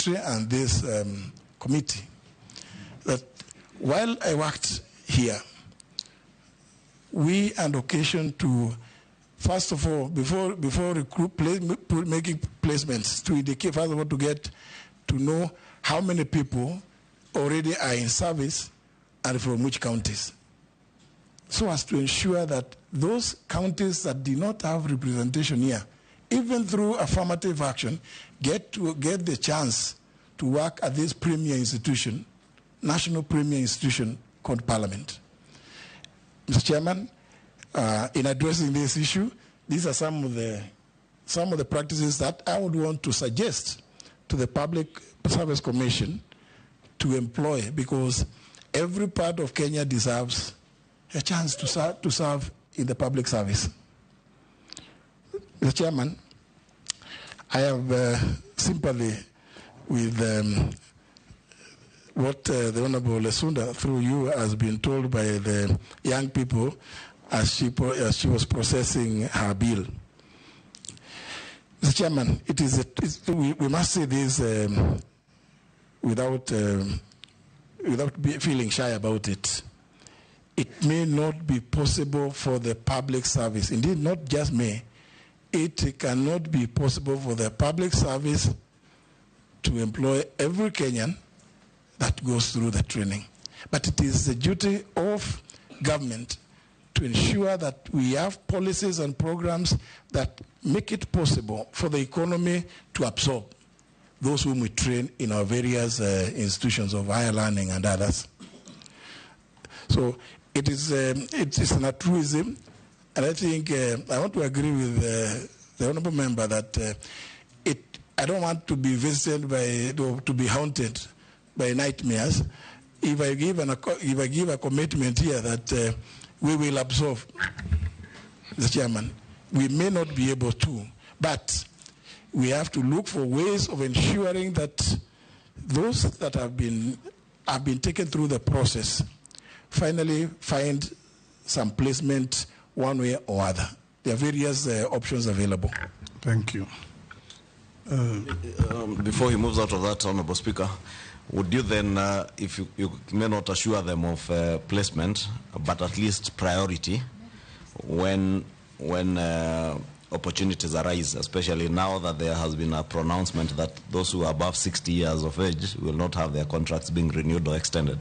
secretary and this committee that while I worked here, we had occasion to, first of all, before making placements, to indicate, first of all, to get to know how many people already are in service and from which counties, so as to ensure that those counties that did not have representation here, even through affirmative action, get the chance to work at this premier institution, national premier institution called Parliament. Mr. Chairman, in addressing this issue, these are some of the practices that I would want to suggest to the Public Service Commission to employ, because every part of Kenya deserves a chance to serve in the public service. Mr. Chairman, I have sympathy with what the Honorable Lesunda, through you, has been told by the young people as she was processing her bill. Mr. Chairman, we must say this without feeling shy about it. It may not be possible for the public service, indeed not just may, it cannot be possible for the public service to employ every Kenyan that goes through the training. But it is the duty of government to ensure that we have policies and programs that make it possible for the economy to absorb those whom we train in our various institutions of higher learning and others. So it's an altruism, and I think I want to agree with the honourable member that I don't want to be visited to be haunted by nightmares. If I give a commitment here that we will absorb, Mr. Chairman, we may not be able to, but we have to look for ways of ensuring that those that have been taken through the process finally find some placement one way or other. There are various options available. Thank you. Before he moves out of that, Honorable Speaker, would you then, if you may not assure them of placement, but at least priority when opportunities arise, especially now that there has been a pronouncement that those who are above 60 years of age will not have their contracts being renewed or extended?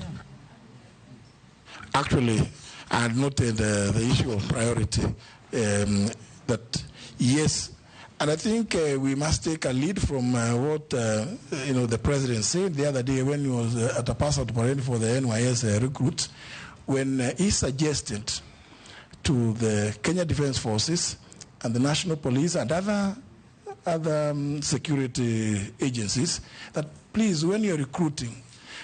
Actually, I had noted the issue of priority, that yes, and I think we must take a lead from what the President said the other day when he was at a pass-out parade for the NYS recruits, when he suggested to the Kenya Defence Forces and the National Police and other security agencies that please, when you're recruiting,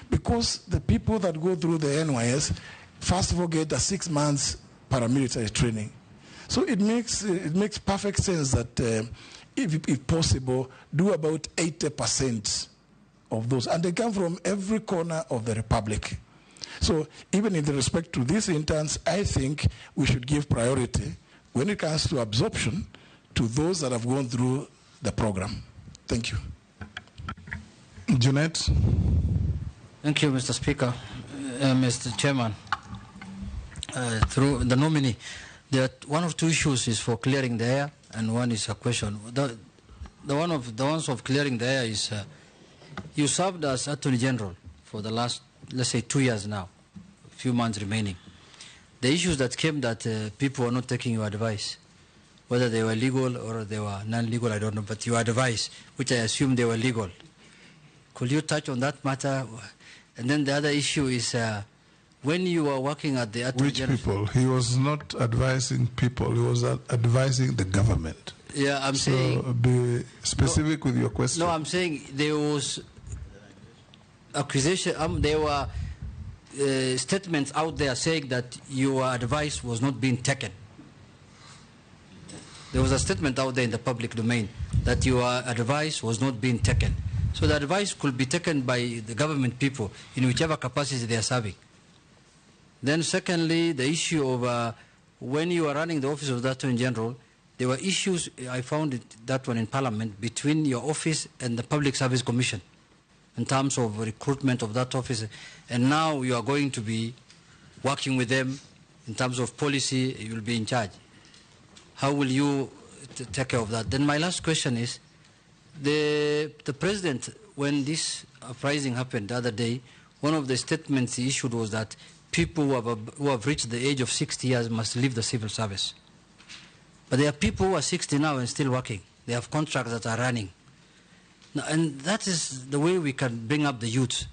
because the people that go through the NYS, first of all, get a 6 months paramilitary training. So it makes perfect sense that if possible, do about 80% of those. And they come from every corner of the Republic. So even in respect to these interns, I think we should give priority when it comes to absorption to those that have gone through the program. Thank you. Jeanette. Thank you, Mr. Speaker. Mr. Chairman, through the nominee, there are one of two issues is for clearing the air, and one is a question. The ones of clearing the air is you served as Attorney General for the last, let's say, 2 years now, a few months remaining. The issues that came that people were not taking your advice, whether they were legal or they were non-legal, I don't know, but your advice, which I assume they were legal. Could you touch on that matter? And then the other issue is when you were working at the Attorney General. Which people? He was not advising people, he was advising the government. Yeah, I'm saying. So be specific with your question. No, I'm saying there was accusation, there were statements out there saying that your advice was not being taken. There was a statement out there in the public domain that your advice was not being taken. So the advice could be taken by the government people in whichever capacity they are serving. Then secondly, the issue of when you are running the office of the Attorney General, there were issues, I found that one in Parliament, between your office and the Public Service Commission. in terms of recruitment of that officer, and now you are going to be working with them in terms of policy, you will be in charge. How will you take care of that? Then my last question is, the president, when this uprising happened the other day, one of the statements he issued was that people who have reached the age of 60 years must leave the civil service. But there are people who are 60 now and still working. They have contracts that are running. Now, and that is the way we can bring up the youth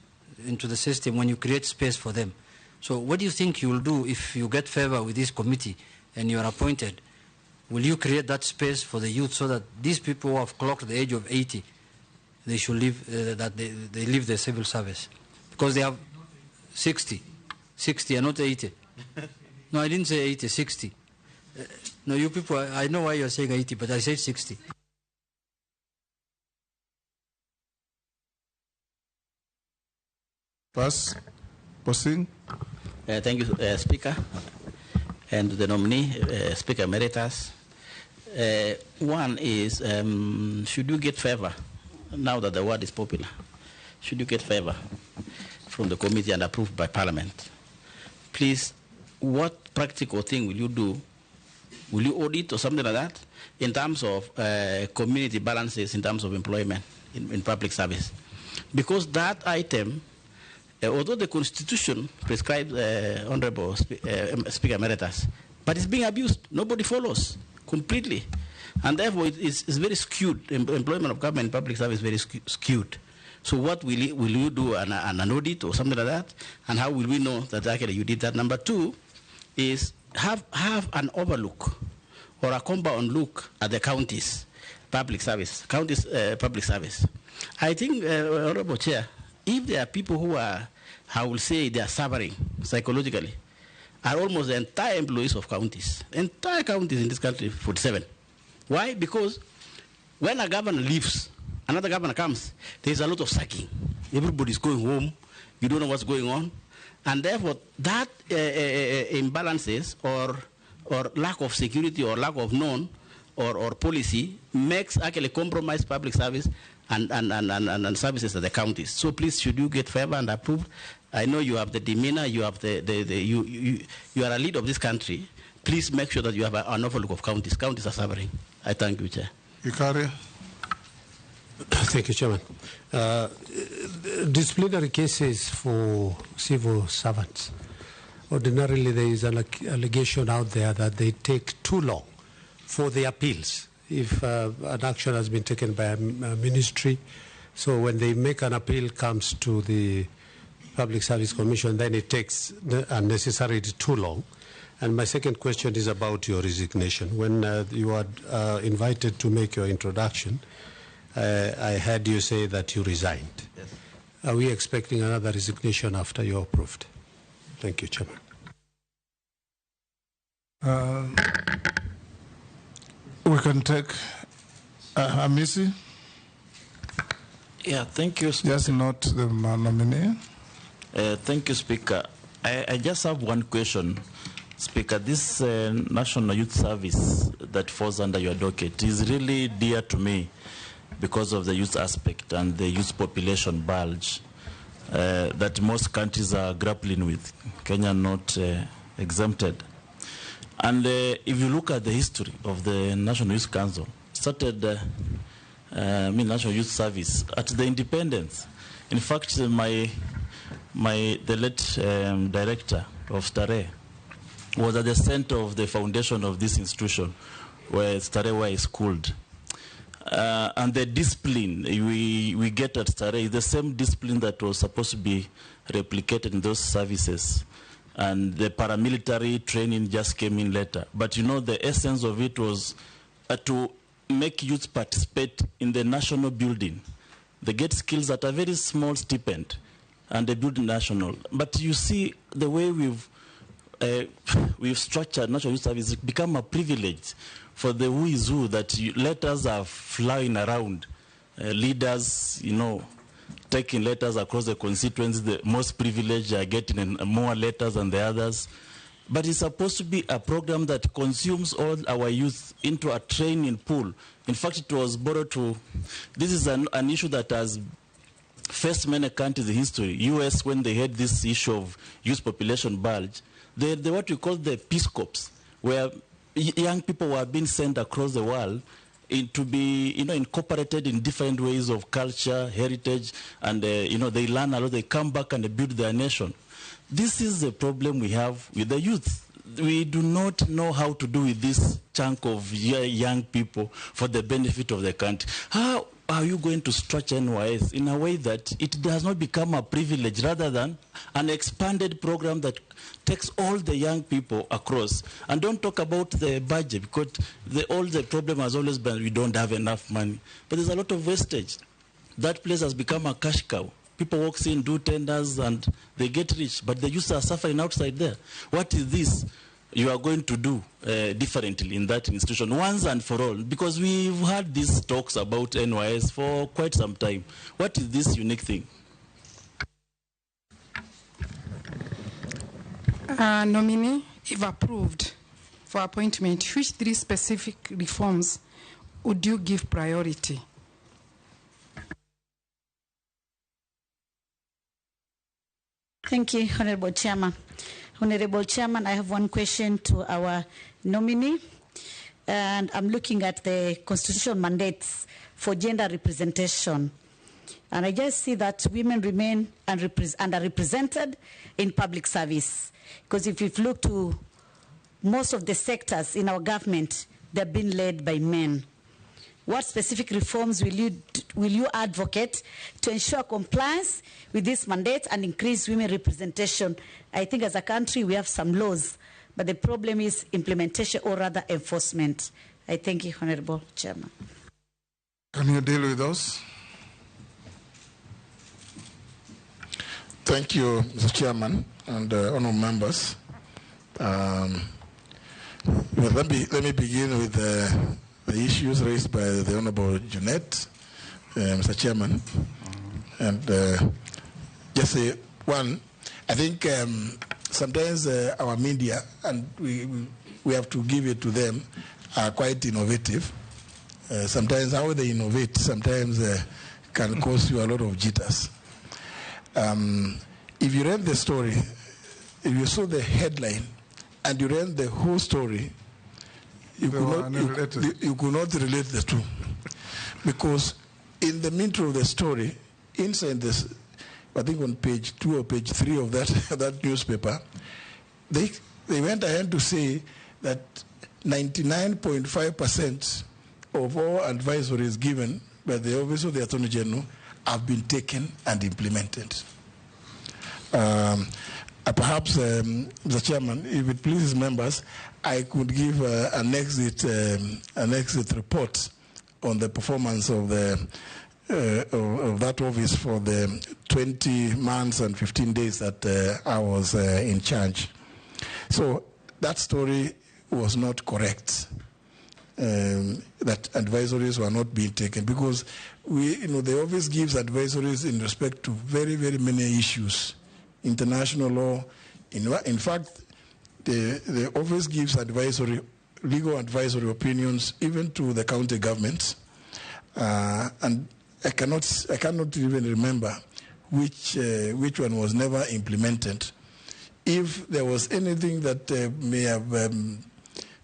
into the system, when you create space for them. So what do you think you will do if you get favor with this committee and you are appointed? Will you create that space for the youth so that these people who have clocked the age of 80, they should leave, that they leave the civil service? Because they have 60 and not 80. No, I didn't say 80, 60. No, you people, I know why you're saying 80, but I said 60. Posing. Thank you, Speaker, and the nominee, Speaker Emeritus. One is, should you get favor, now that the word is popular, should you get favor from the committee and approved by Parliament? Please, what practical thing will you do? Will you audit or something like that in terms of community balances, in terms of employment in public service? Because that item, although the Constitution prescribes Honorable Speaker Emeritus, but it's being abused. Nobody follows completely. And therefore, it's very skewed. Employment of government in public service is very skewed. So what will you do, an audit or something like that? And how will we know that actually you did that? Number two is have an overlook or a compound look at the counties' public service. Public service. I think, Honorable Chair, if there are people who are, I will say, they are suffering psychologically, are almost the entire employees of counties. Entire counties in this country, 47. Why? Because when a governor leaves, another governor comes, there's a lot of sacking. Everybody's going home. You don't know what's going on. And therefore, that imbalances or lack of security or lack of known or policy makes actually compromise public service and services at the counties. So please, should you get favor and approved? I know you have the demeanor, you have you are a leader of this country. Please make sure that you have an overlook of counties. Counties are suffering. I thank you, Chair. Ikaria. Thank you, Chairman. Disciplinary cases for civil servants. Ordinarily, there is an allegation out there that they take too long for the appeals. If an action has been taken by a ministry, so when they make an appeal comes to the Public Service Commission, then it takes unnecessarily too long. And my second question is about your resignation. When you are invited to make your introduction, I heard you say that you resigned. Yes. Are we expecting another resignation after you're approved? Thank you, Chairman. We can take Amisi. Yeah, thank you, Speaker. Just not the nominee. Thank you, Speaker. I just have one question, Speaker. This National Youth Service that falls under your docket is really dear to me because of the youth aspect and the youth population bulge that most countries are grappling with. Kenya not exempted. And if you look at the history of the National Youth Council, started National Youth Service at the independence. In fact, the late director of Stare was at the center of the foundation of this institution, where Stare is schooled. And the discipline we get at Stare is the same discipline that was supposed to be replicated in those services. And the paramilitary training just came in later. But you know, the essence of it was to make youth participate in the national building. They get skills at a very small stipend, and they build national. But you see, the way we've structured National Youth Service, it's become a privilege for the who is who, that letters are flying around. Leaders, you know, taking letters across the constituency. The most privileged are getting more letters than the others. But it's supposed to be a program that consumes all our youth into a training pool. In fact, it was borrowed to, this is an issue that has faced many countries in history. US, when they had this issue of youth population bulge, they what we call the Peace Corps, where young people were being sent across the world to be, incorporated in different ways of culture, heritage, and they learn a lot. They come back and they build their nation. This is the problem we have with the youth. We do not know how to do with this chunk of young people for the benefit of the country. How are you going to structure NYS in a way that it does not become a privilege rather than an expanded program that takes all the young people across? And don't talk about the budget, because all the problem has always been we don't have enough money. But there's a lot of wastage. That place has become a cash cow. People walk in, do tenders, and they get rich, but the youth are suffering outside there. What is this you are going to do differently in that institution once and for all? Because we've had these talks about NYS for quite some time. What is this unique thing? Nominee, if approved for appointment, which 3 specific reforms would you give priority? Thank you, Honorable Chairman. Honorable Chairman, I have one question to our nominee, and I'm looking at the constitutional mandates for gender representation. And I just see that women remain underrepresented in public service. Because if you look to most of the sectors in our government, they've been led by men. What specific reforms will you advocate to ensure compliance with this mandate and increase women representation? I think as a country we have some laws, but the problem is implementation, or rather enforcement. I thank you, Honorable Chairman. Can you deal with those? Thank you, Mr. Chairman and honorable members. Let me begin with the issues raised by the Honorable Jeanette, Mr. Chairman. And just say one, I think sometimes our media, and we have to give it to them, are quite innovative. Sometimes how they innovate sometimes can cause you a lot of jitters. If you read the story, if you saw the headline and you read the whole story, you could not relate the two. Because in the middle of the story, inside this, I think on page 2 or page 3 of that newspaper, they went ahead to say that 99.5% of all advisories given by the Office of the Attorney General have been taken and implemented. Perhaps, Mr. Chairman, if it pleases members, I could give an exit report on the performance of that office for the 20 months and 15 days that I was in charge. So that story was not correct. That advisories were not being taken, because the office gives advisories in respect to very, very many issues. International law. In fact, the office gives legal advisory opinions even to the county governments. And I cannot even remember which one was never implemented. If there was anything that may have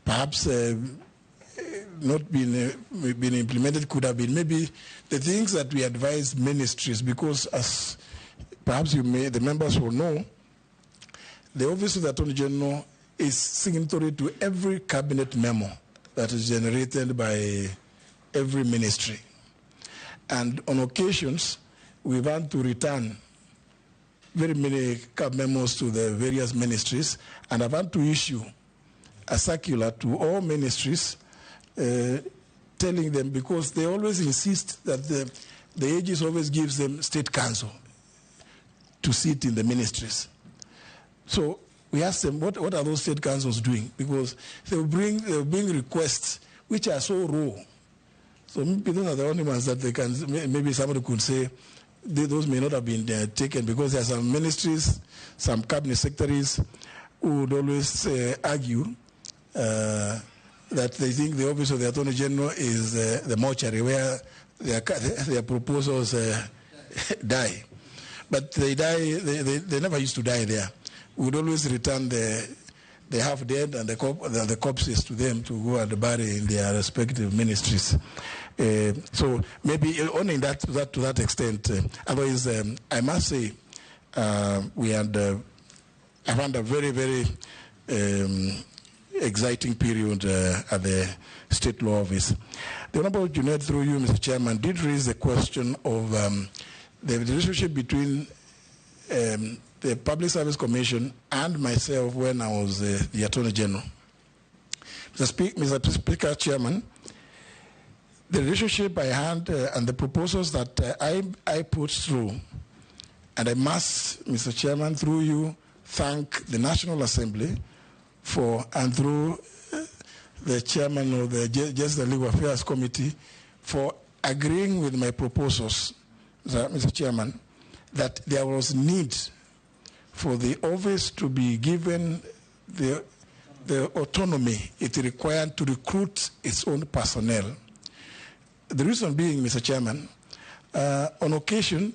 perhaps not been implemented, could have been maybe the things that we advise ministries, because as perhaps the members will know, the Office of the Attorney General is signatory to every cabinet memo that is generated by every ministry. And on occasions, we've had to return very many memos to the various ministries, and I've had to issue a circular to all ministries telling them, because they always insist that the Aegis always gives them state council to sit in the ministries. So we asked them, what are those state councils doing? Because they'll bring requests which are so raw. So maybe those are the only ones that they can, maybe somebody could say those may not have been taken, because there are some ministries, some cabinet secretaries who would always argue that they think the Office of the Attorney General is the mortuary where their proposals die. But they die, they never used to die there. We would always return the half dead and the corpses to them to go and bury in their respective ministries. So maybe only to that extent. Otherwise, I must say, we had I found a very, very exciting period at the State Law Office. The Honorable Junaid, through you, Mr. Chairman, did raise the question of the relationship between the Public Service Commission and myself when I was the Attorney General. Mr. Speaker, Chairman, the relationship I had and the proposals that I put through, and I must, Mr. Chairman, through you, thank the National Assembly for, and through the Chairman of the Legal Affairs Committee for agreeing with my proposals, Mr. Chairman, that there was need for the office to be given the autonomy it required to recruit its own personnel. The reason being, Mr. Chairman, on occasion,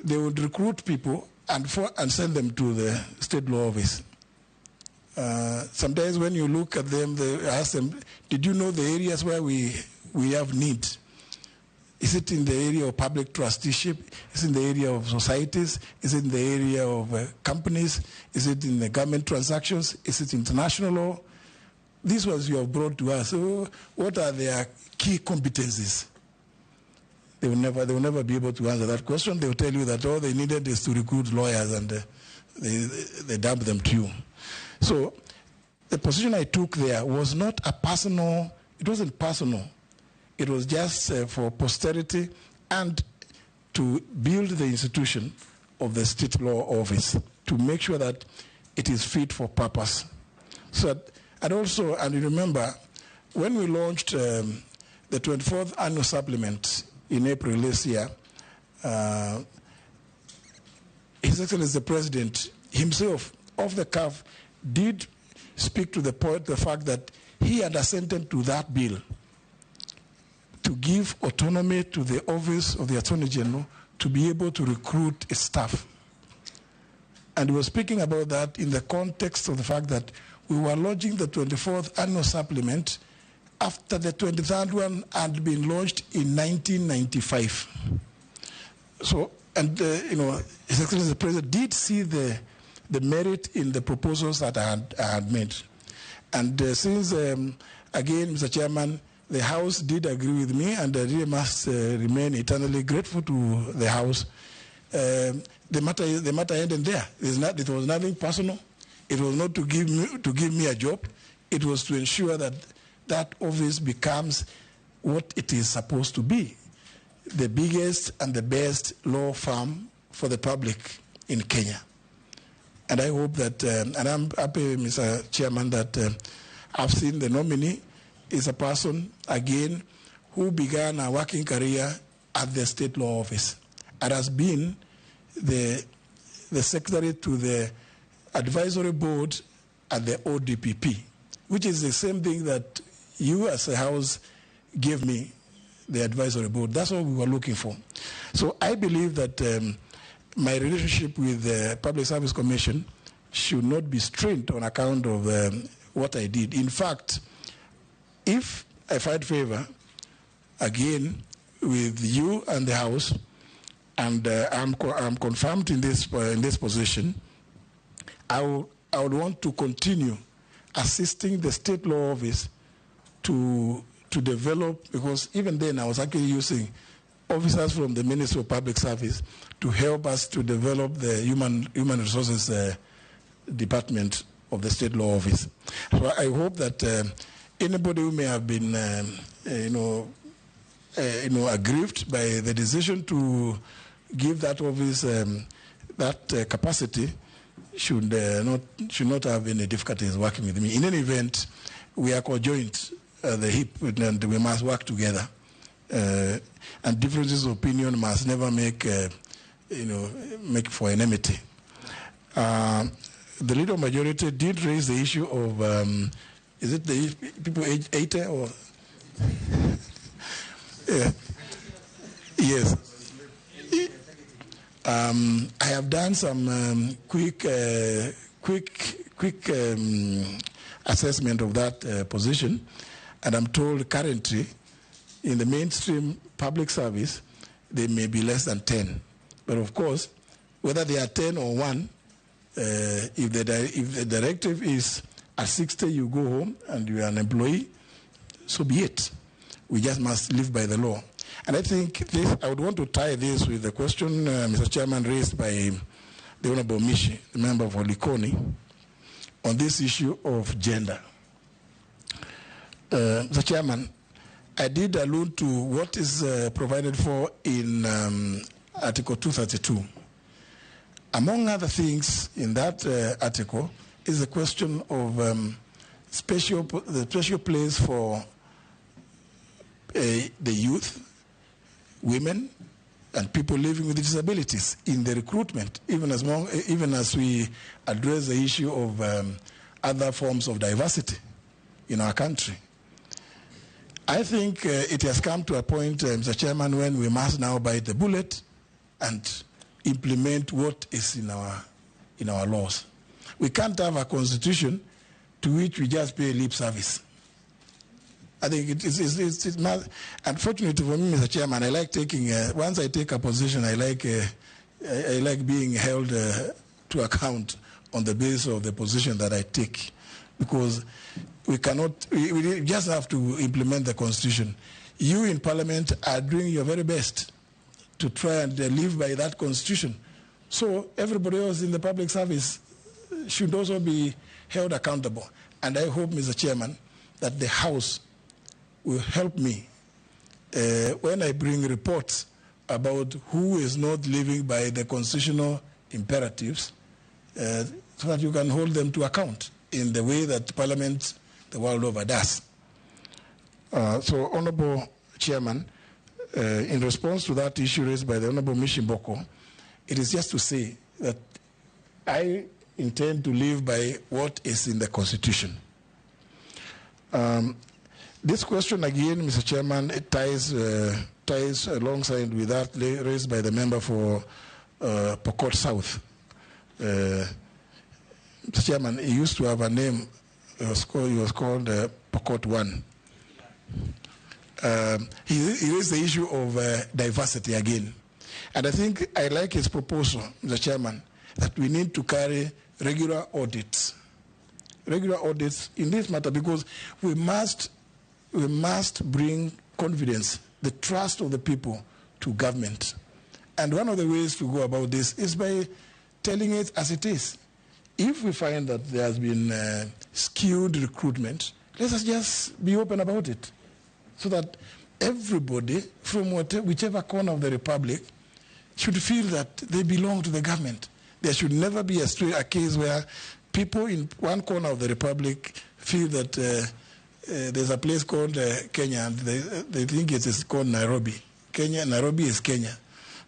they would recruit people and send them to the State Law Office. Sometimes when you look at them, they ask them, did you know the areas where we have need? Is it in the area of public trusteeship? Is it in the area of societies? Is it in the area of companies? Is it in the government transactions? Is it international law? These ones you have brought to us. So what are their key competencies? They will never be able to answer that question. They will tell you that all they needed is to recruit lawyers, and they dump them to you. So the position I took there was not a personal, it wasn't personal. It was just for posterity and to build the institution of the State Law Office to make sure that it is fit for purpose. So, and also, and you remember, when we launched the 24th annual supplement in April this year, His Excellency the President himself, off the cuff, did speak to the fact that he had assented to that bill to give autonomy to the Office of the Attorney General to be able to recruit its staff. And he was speaking about that in the context of the fact that we were launching the 24th annual supplement after the 23rd one had been launched in 1995. So, and His Excellency the President did see the merit in the proposals that I had made. And since, again, Mr. Chairman, the House did agree with me, and I really must remain eternally grateful to the House. The matter ended there. It was nothing personal. It was not to give me a job. It was to ensure that that office becomes what it is supposed to be, the biggest and the best law firm for the public in Kenya. And I hope that, and I'm happy, Mr. Chairman, that I've seen the nominee is a person, again, who began a working career at the State Law Office and has been the secretary to the advisory board at the ODPP, which is the same thing that you as a House gave me, the advisory board. That's what we were looking for. So I believe that my relationship with the Public Service Commission should not be strained on account of what I did. In fact, if I find favor, again, with you and the House, and I'm confirmed in this position, I would want to continue assisting the State Law Office to develop, because even then I was actually using officers from the Ministry of Public Service to help us to develop the human resources department of the State Law Office. So I hope that anybody who may have been, aggrieved by the decision to give that office that capacity should not have any difficulties working with me. In any event, we are conjoined at the hip, and we must work together. And differences of opinion must never make for enmity. The leader majority did raise the issue of, is it the people age 80 or? Yeah. Yes. I have done some quick assessment of that position, and I'm told currently in the mainstream public service, they may be less than 10. But of course, whether they are 10 or 1, if the directive is at 60, you go home and you are an employee, so be it. We just must live by the law. And I think this, I would want to tie this with the question, Mr. Chairman, raised by the Honorable Mishi, the member for Likoni, on this issue of gender. Mr. Chairman, I did allude to what is provided for in Article 232. Among other things in that article is the question of the special place for the youth, women, and people living with disabilities in the recruitment, even as we address the issue of other forms of diversity in our country. I think it has come to a point, Mr. Chairman, when we must now bite the bullet and implement what is in our laws. We can't have a constitution to which we just pay lip service. I think it's not, unfortunately for me, Mr. Chairman, I like taking, once I take a position, I like being held to account on the basis of the position that I take, because we just have to implement the Constitution. You in Parliament are doing your very best to try and live by that Constitution. So everybody else in the public service should also be held accountable. And I hope, Mr. Chairman, that the House will help me when I bring reports about who is not living by the constitutional imperatives, so that you can hold them to account in the way that Parliament the world over does. So, Honorable Chairman, in response to that issue raised by the Honorable Mishimboko, it is just to say that I intend to live by what is in the Constitution. This question again, Mr. Chairman, it ties alongside with that raised by the member for Pokot South. Mr. Chairman, he used to have a name. He was called Pokot 1. He raised the issue of diversity again. And I think I like his proposal, Mr. Chairman, that we need to carry regular audits in this matter, because we must bring confidence, the trust of the people to government. And one of the ways to go about this is by telling it as it is. If we find that there has been skewed recruitment, let us just be open about it, so that everybody from whichever corner of the Republic should feel that they belong to the government. There should never be a case where people in one corner of the Republic feel that there's a place called Kenya, and they think it is called Nairobi. Nairobi is Kenya,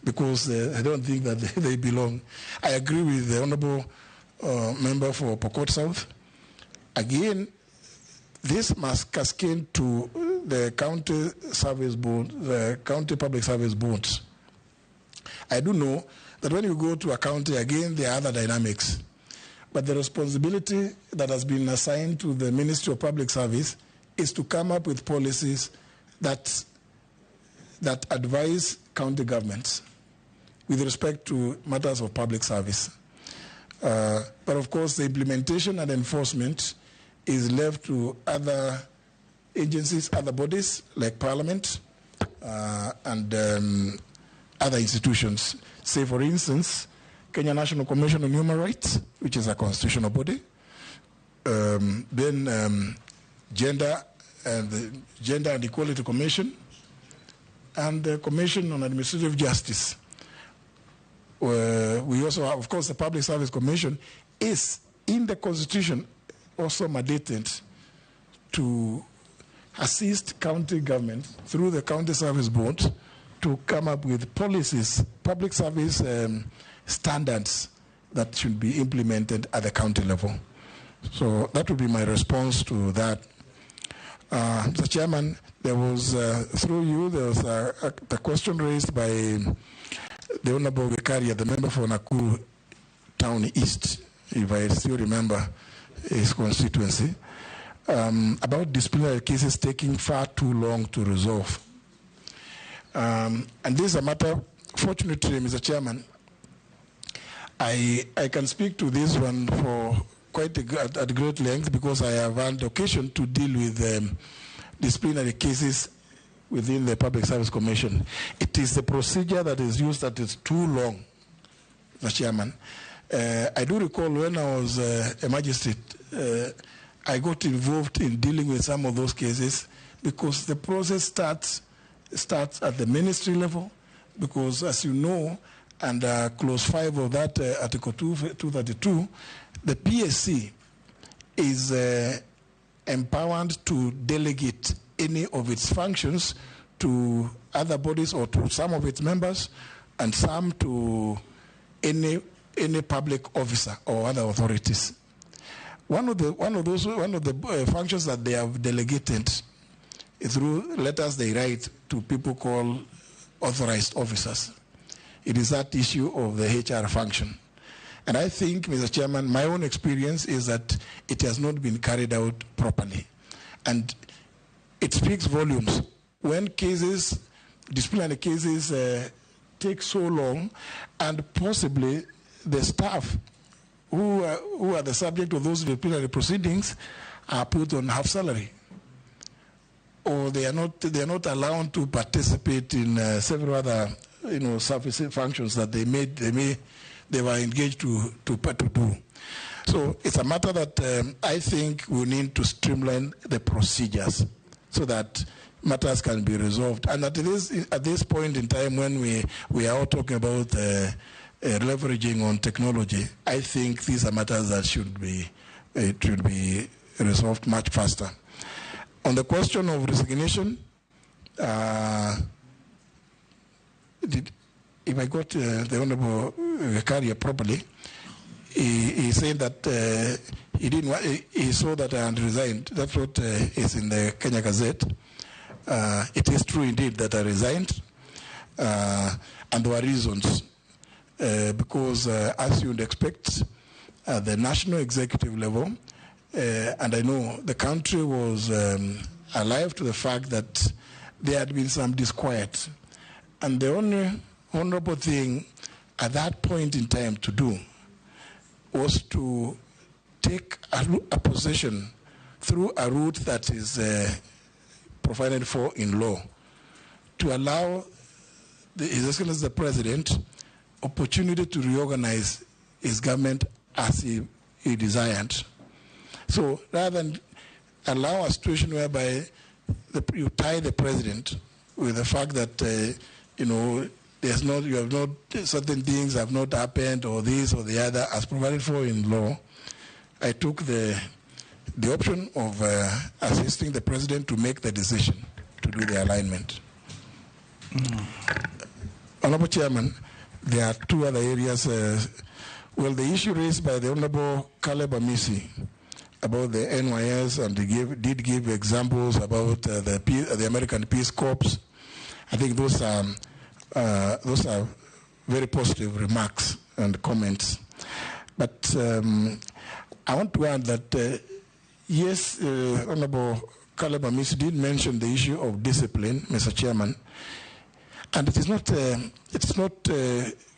because I don't think that they belong. I agree with the Honorable member for Pokot South. Again, this must cascade to the county service board, the county public service boards. I do know that when you go to a county, again, there are other dynamics. But the responsibility that has been assigned to the Ministry of Public Service is to come up with policies that advise county governments with respect to matters of public service. But of course, the implementation and enforcement is left to other agencies, other bodies like Parliament and other institutions. Say, for instance, Kenya National Commission on Human Rights, which is a constitutional body. Then Gender and Equality Commission, and the Commission on Administrative Justice. We also have, of course, the Public Service Commission is in the Constitution also mandated to assist county government through the County Service Board to come up with policies, public service standards that should be implemented at the county level. So that would be my response to that. Mr. Chairman, there was, through you, there was the question raised by the Honorable Gekaria, the member for Nakuru Town East, if I still remember his constituency, about disciplinary cases taking far too long to resolve. And this is a matter, fortunately, Mr. Chairman, I can speak to this one for quite at great length because I have had occasion to deal with disciplinary cases within the Public Service Commission. It is the procedure that is used that is too long, Mr. Chairman. I do recall when I was a magistrate, I got involved in dealing with some of those cases because the process starts at the ministry level, because as you know, under clause 5 of that Article 232, the PSC is empowered to delegate any of its functions to other bodies or to some of its members, and some to any public officer or other authorities. One of the functions that they have delegated is through letters they write to people called authorized officers. It is that issue of the HR function. And I think, Mr. Chairman, my own experience is that it has not been carried out properly. And it speaks volumes. When cases, disciplinary cases, take so long, and possibly the staff who are the subject of those disciplinary proceedings are put on half salary, or they are not allowed to participate in several other service functions that they were engaged to do. So it's a matter that I think we need to streamline the procedures so that matters can be resolved. And at this point in time, when we are all talking about leveraging on technology, I think these are matters that should be resolved much faster. On the question of resignation, if I got the Honorable Gekaria properly, he said that he saw that I had resigned. That's what is in the Kenya Gazette. It is true indeed that I resigned, and there were reasons. Because as you would expect, at the national executive level, and I know the country was alive to the fact that there had been some disquiet. And the only honorable thing at that point in time to do was to take a position through a route that is provided for in law, to allow His Excellency the President opportunity to reorganize his government as he desired. So rather than allow a situation whereby you tie the president with the fact that certain things have not happened, or this or the other as provided for in law, I took the option of assisting the president to make the decision to do the alignment. Honorable Chairman, there are two other areas. Well, the issue raised by the Honorable Caleb Amisi about the NYS, and he did give examples about the American Peace Corps. I think those are very positive remarks and comments. But I want to add that yes, Honorable Caleb Amisi did mention the issue of discipline, Mr. Chairman, and it is not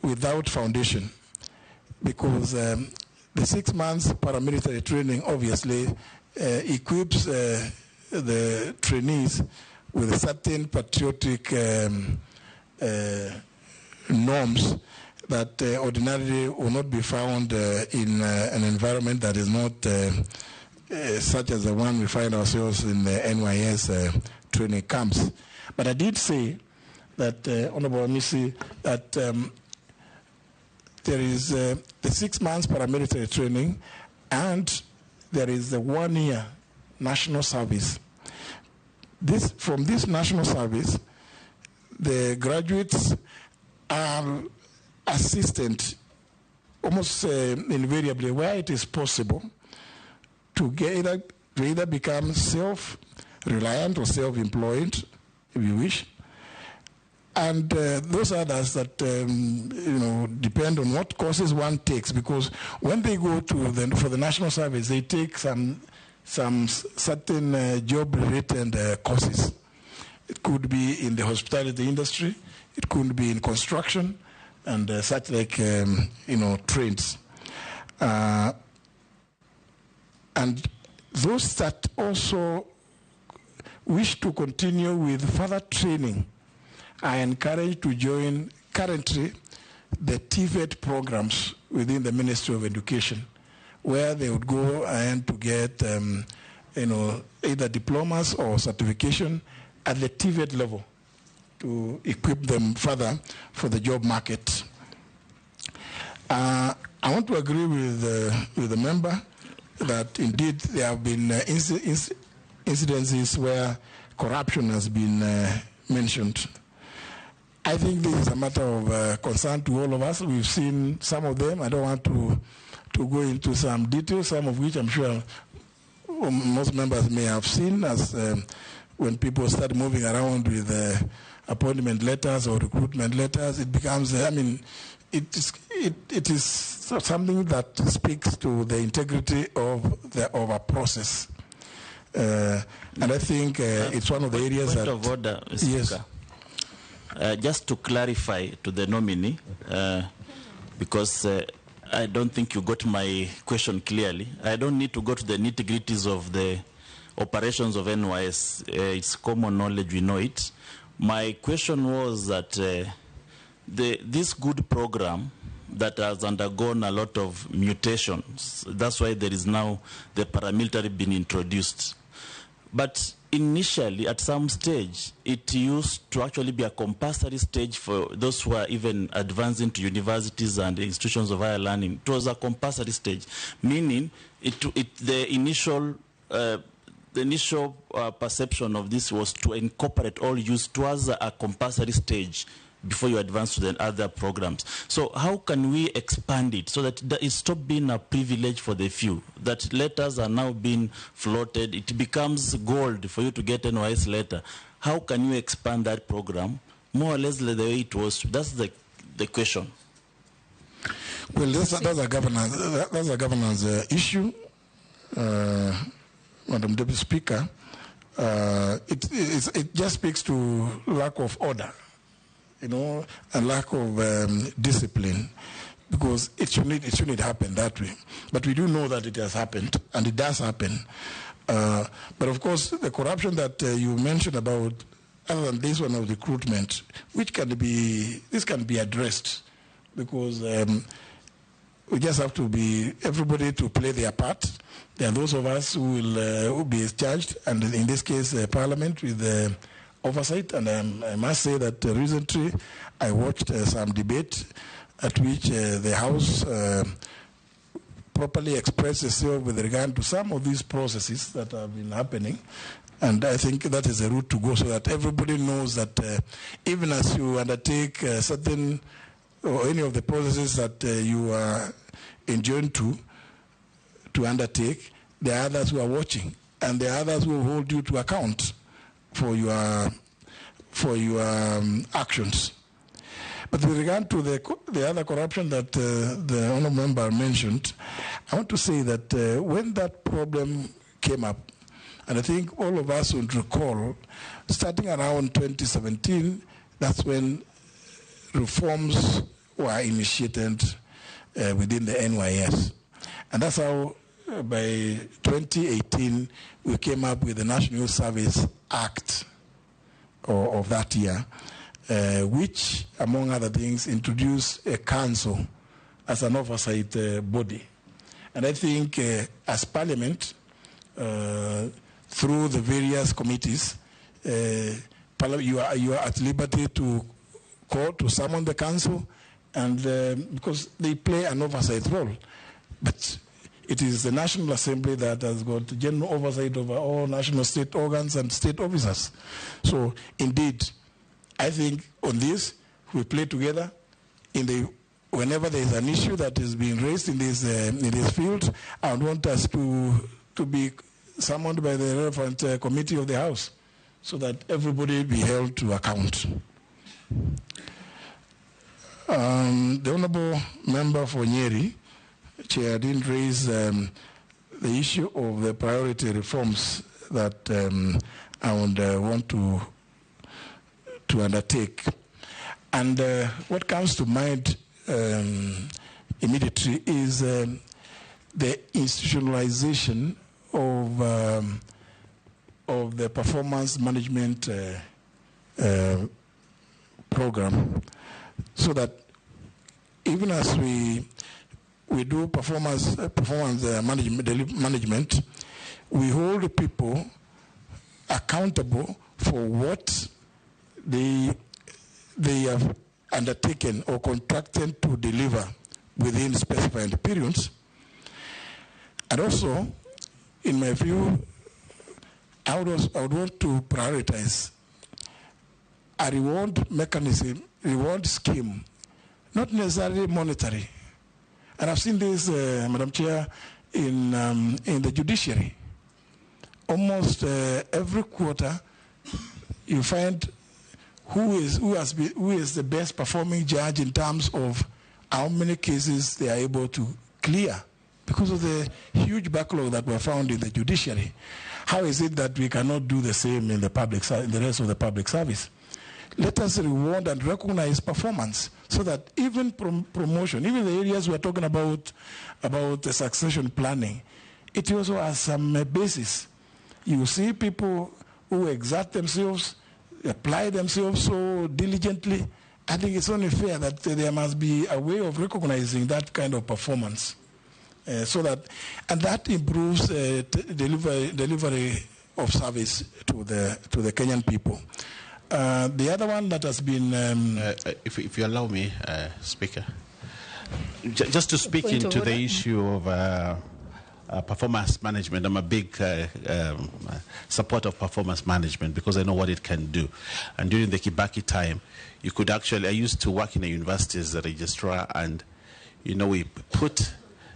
without foundation, because the 6 months paramilitary training obviously equips the trainees with certain patriotic norms that ordinarily will not be found in an environment that is not such as the one we find ourselves in the NYS training camps. But I did say that, Honorable Amisi, that there is the 6 months paramilitary training, and there is the 1 year national service. From this national service, the graduates are assisted almost invariably, where it is possible, to either become self-reliant or self-employed, if you wish, And those others that depend on what courses one takes, because when they go to for the national service, they take some certain job-related courses. It could be in the hospitality industry, it could be in construction, and such like trades. And those that also wish to continue with further training are encouraged to join currently the TVET programs within the Ministry of Education, where they would go and to get either diplomas or certification at the TVET level to equip them further for the job market. I want to agree with the member that indeed there have been incidences where corruption has been mentioned. I think this is a matter of concern to all of us. We've seen some of them. I don't want to go into some details, some of which I'm sure most members may have seen, as when people start moving around with appointment letters or recruitment letters, it becomes, it is something that speaks to the integrity of our process. And I think it's one of the areas point of order, Speaker. Yes. Just to clarify to the nominee, because I don't think you got my question clearly. I don't need to go to the nitty-gritties of the operations of NYS. It's common knowledge, we know it. My question was that this good program that has undergone a lot of mutations, that's why there is now the paramilitary being introduced. But initially, at some stage, it used to actually be a compulsory stage for those who are even advancing to universities and institutions of higher learning. It was a compulsory stage, meaning the initial perception of this was to incorporate all youth towards a compulsory stage before you advance to the other programs. So how can we expand it so that it stops being a privilege for the few, that letters are now being floated, it becomes gold for you to get an NYS letter? How can you expand that program more or less the way it was? That's the question. Well, that's a governance issue, Madam Deputy Speaker. It just speaks to lack of order, and lack of discipline, because it shouldn't happen that way. But we do know that it has happened, and it does happen. But of course, the corruption that you mentioned about, other than this one of recruitment, this can be addressed, because we just have to be everybody to play their part. There are those of us who will be charged, and in this case, Parliament with oversight. And I must say that recently I watched some debate at which the House properly expressed itself with regard to some of these processes that have been happening. And I think that is a route to go, so that everybody knows that even as you undertake certain or any of the processes that you are enjoined to undertake, there are others who are watching, and there are others who will hold you to account for your actions. But with regard to the other corruption that the honourable member mentioned, I want to say that when that problem came up, and I think all of us would recall, starting around 2017, that's when reforms were initiated within the NYS. And that's how by 2018 we came up with the National Service Act of that year, which, among other things, introduced a council as an oversight body. And I think as Parliament, through the various committees, you are at liberty to call, to summon the council, and because they play an oversight role. But it is the National Assembly that has got general oversight over all national state organs and state officers. So indeed, I think on this, we play together. Whenever there is an issue that is being raised in this field, I would want us to be summoned by the relevant committee of the House, so that everybody be held to account. The Honourable Member for Nyeri, Chair, didn't raise the issue of the priority reforms that I would want to undertake. And what comes to mind immediately is the institutionalization of the performance management program, so that even as we do performance management, we hold people accountable for what they have undertaken or contracted to deliver within specified periods. And also, in my view, I would want to prioritize a reward mechanism, reward scheme, not necessarily monetary. And I've seen this, Madam Chair, in the judiciary. Almost every quarter, you find who is the best performing judge in terms of how many cases they are able to clear because of the huge backlog that were found in the judiciary. How is it that we cannot do the same in the rest of the public service? Let us reward and recognize performance so that even promotion, even the areas we're talking about the succession planning, it also has some basis. You see people who exert themselves, apply themselves so diligently. I think it's only fair that there must be a way of recognizing that kind of performance, so that improves delivery of service to the Kenyan people. The other one that has been, if you allow me, Speaker, just to speak into the issue of performance management. I'm a big supporter of performance management because I know what it can do. And during the Kibaki time, you could actually, I used to work in a university as a registrar, and we put,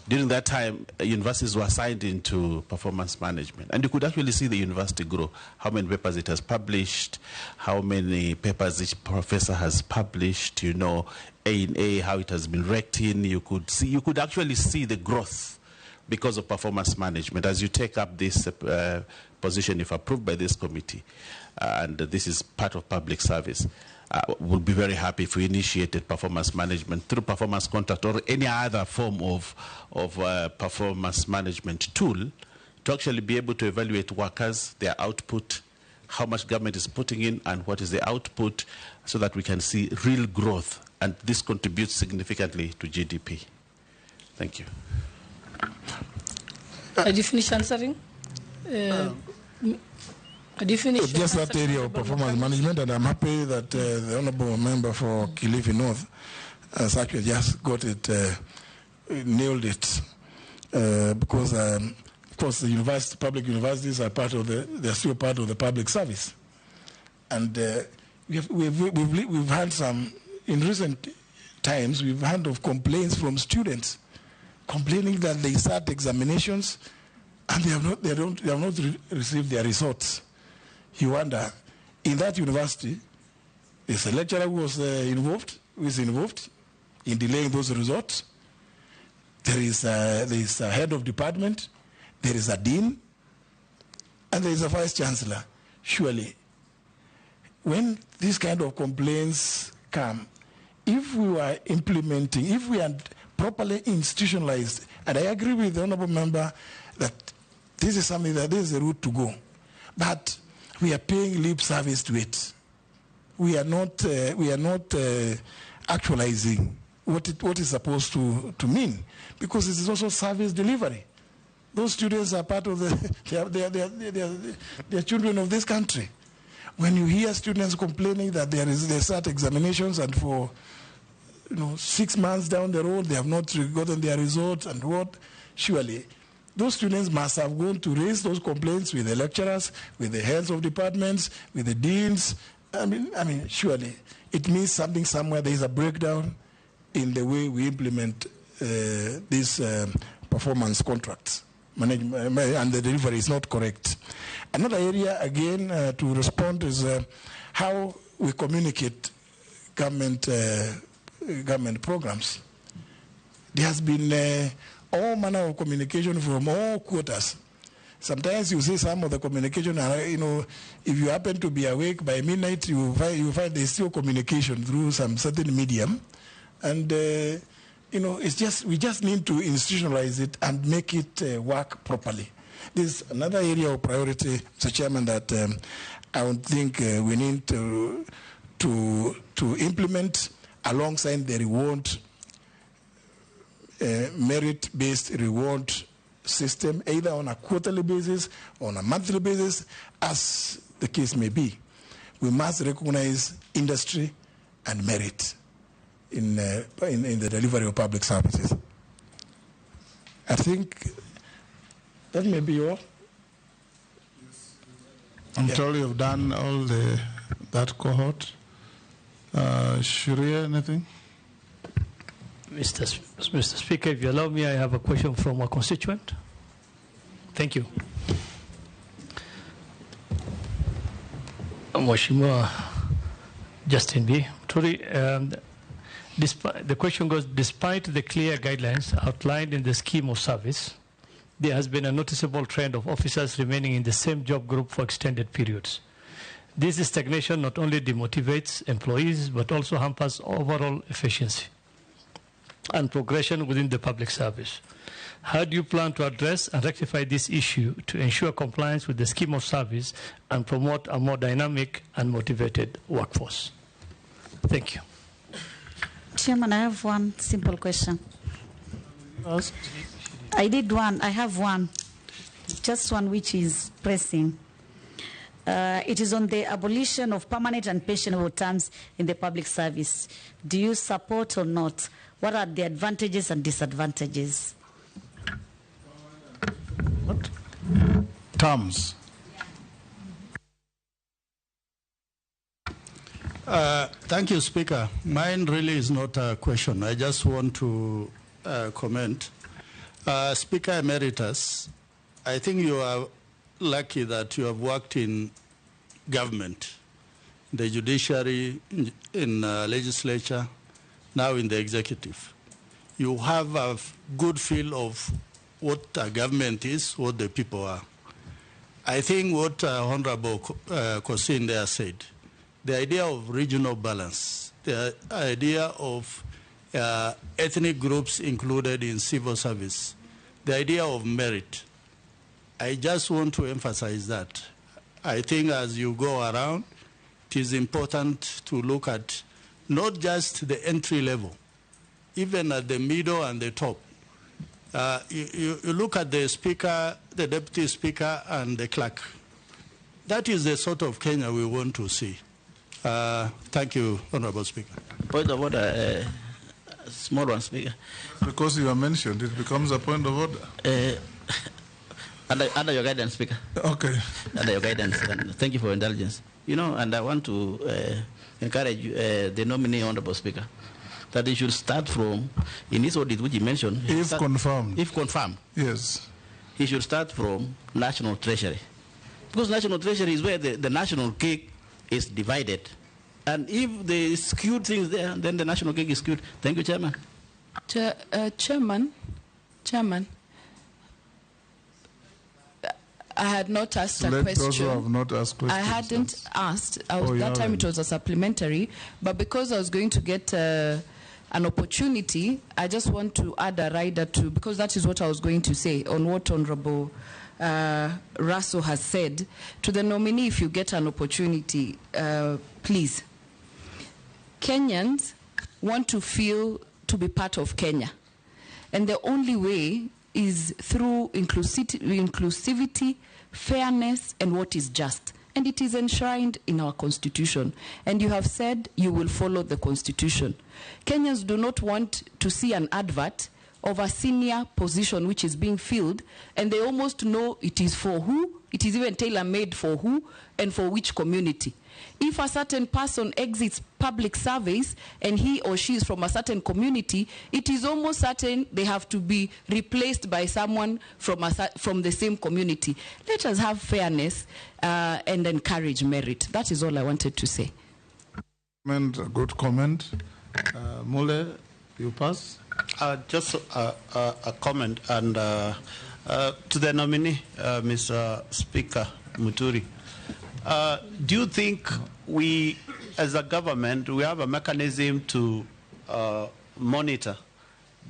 during that time, universities were assigned into performance management. And you could actually see the university grow, how many papers it has published, how many papers each professor has published, A&A, how it has been ranked in. You could actually see the growth because of performance management. As you take up this position, if approved by this committee, and this is part of public service, we'll be very happy if we initiated performance management through performance contract or any other form of performance management tool to actually be able to evaluate workers, their output, how much government is putting in and what is the output, so that we can see real growth, and this contributes significantly to GDP. Thank you. Did you finish answering? Just that area of performance management, and I'm happy that the Honourable Member for Kilifi North has actually just got it, nailed it, because of course the public universities are they're still part of the public service, and we've had some in recent times. We've heard of complaints from students complaining that they start examinations and they have not received their results. You wonder, in that university, there's a lecturer who is involved in delaying those results. There is a head of department, there is a dean, and there is a vice chancellor. Surely, when these kind of complaints come, if we are implementing, if we are properly institutionalized, and I agree with the Honourable Member that this is something that is the route to go, but we are paying lip service to it. We are not actualizing what is supposed to mean, because it is also service delivery. Those students are part of they are children of this country. When you hear students complaining that they start examinations and for 6 months down the road they have not gotten their results, and what, surely those students must have gone to raise those complaints with the lecturers, with the heads of departments, with the deans. I mean, surely it means something somewhere. There is a breakdown in the way we implement these performance contracts. Management and the delivery is not correct. Another area, again, to respond is how we communicate government programs. There has been all manner of communication from all quarters. Sometimes you see some of the communication, if you happen to be awake by midnight, you find there's still communication through some certain medium. And, it's just, we just need to institutionalize it and make it work properly. This is another area of priority, Mr. Chairman, that I would think we need to implement alongside the reward, merit-based reward system, either on a quarterly basis or on a monthly basis, as the case may be. We must recognize industry and merit in the delivery of public services. I think that may be all. I'm told you've done all that cohort. Sharia, anything? Mr. Speaker, if you allow me, I have a question from a constituent. Thank you. Mheshimiwa Justin B. Muturi, the question goes, despite the clear guidelines outlined in the scheme of service, there has been a noticeable trend of officers remaining in the same job group for extended periods. This stagnation not only demotivates employees, but also hampers overall efficiency and progression within the public service. How do you plan to address and rectify this issue to ensure compliance with the scheme of service and promote a more dynamic and motivated workforce? Thank you. Chairman, I have one simple question. I did one. I have one. Just one which is pressing. It is on the abolition of permanent and pensionable terms in the public service. Do you support or not? What are the advantages and disadvantages? What? Terms. Thank you, Speaker. Mine really is not a question. I just want to comment. Speaker Emeritus, I think you are lucky that you have worked in government, the judiciary, in legislature, now in the executive. You have a good feel of what a government is, what the people are. I think what Honorable Kosin there said, the idea of regional balance, the idea of ethnic groups included in civil service, the idea of merit, I just want to emphasize that. I think as you go around, it is important to look at not just the entry level, even at the middle and the top. You look at the speaker, the deputy speaker, and the clerk. That is the sort of Kenya we want to see. Thank you, Honorable Speaker. Point of order, small one, Speaker. Because you are mentioned, it becomes a point of order. Under your guidance, Speaker. Okay. Under your guidance, and thank you for indulgence. You know, and I want to encourage the nominee, Honorable Speaker, that they should start from, in his audit, which he mentioned. If confirmed. If confirmed. Yes. He should start from National Treasury. Because National Treasury is where the national cake is divided. And if they skewed things there, then the national cake is skewed. Thank you, Chairman. Chairman, I had not asked a question. Those who have not asked questions. I hadn't asked. That time it was a supplementary. But because I was going to get an opportunity, I just want to add a rider to, because that is what I was going to say on what Honorable Russell has said. To the nominee, if you get an opportunity, please. Kenyans want to feel to be part of Kenya. And the only way is through inclusivity, fairness, and what is just. And it is enshrined in our Constitution. And you have said you will follow the Constitution. Kenyans do not want to see an advert of a senior position which is being filled, and they almost know it is for who, it is even tailor-made for who, and for which community. If a certain person exits public service and he or she is from a certain community, it is almost certain they have to be replaced by someone from the same community. Let us have fairness and encourage merit. That is all I wanted to say. Good comment. Mule, you pass? Just a comment and to the nominee, Mr. Speaker Muturi. Do you think we, as a government, we have a mechanism to monitor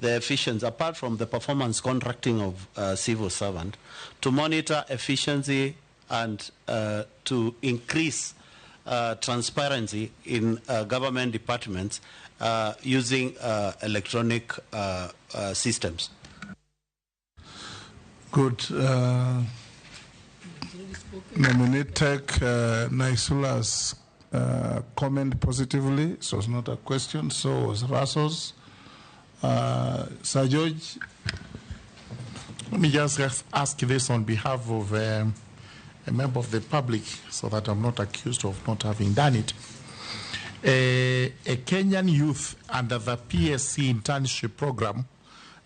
the efficiency, apart from the performance contracting of civil servant, to monitor efficiency and to increase transparency in government departments using electronic systems? Good. Nominate Naisula's comment positively, so it's not a question, so was Rasso's. Sir George? Let me just ask this on behalf of a member of the public so that I'm not accused of not having done it. A Kenyan youth under the PSC internship program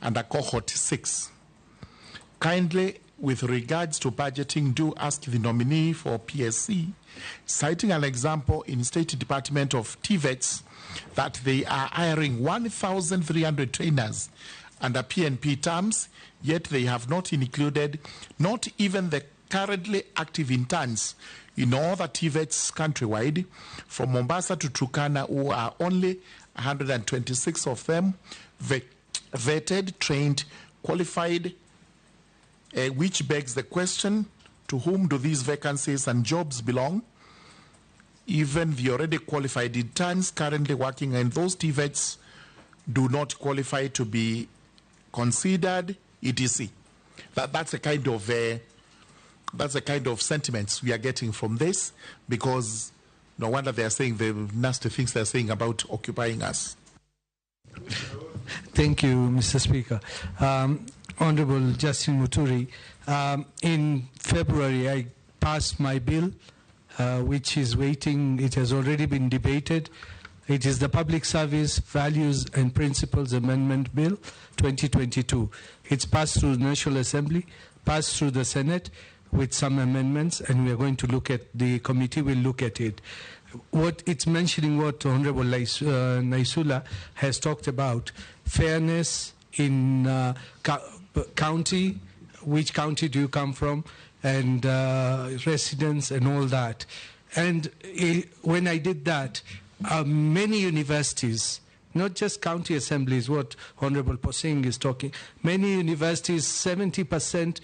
under cohort 6. Kindly, with regards to budgeting, do ask the nominee for PSC, citing an example in State Department of TVETs, that they are hiring 1,300 trainers under PNP terms, yet they have not included not even the currently active interns in all the TVETs countrywide, from Mombasa to Turkana, who are only 126 of them, vetted, trained, qualified, which begs the question, to whom do these vacancies and jobs belong? Even the already qualified interns currently working in those TVETs do not qualify to be considered etc. That's a kind of sentiments we are getting from this, because no wonder they are saying the nasty things they are saying about occupying us. Thank you, Mr. Speaker. Honorable Justin Muturi, in February I passed my bill, which is waiting. It has already been debated. It is the Public Service Values and Principles Amendment Bill 2022. It's passed through the National Assembly, passed through the Senate with some amendments, and we are going to look at, the committee will look at it. What it's mentioning, what Honorable Naisula has talked about, fairness in county, which county do you come from, and residents and all that. And when I did that, many universities, not just county assemblies, what Honorable Posing is talking, many universities, 70%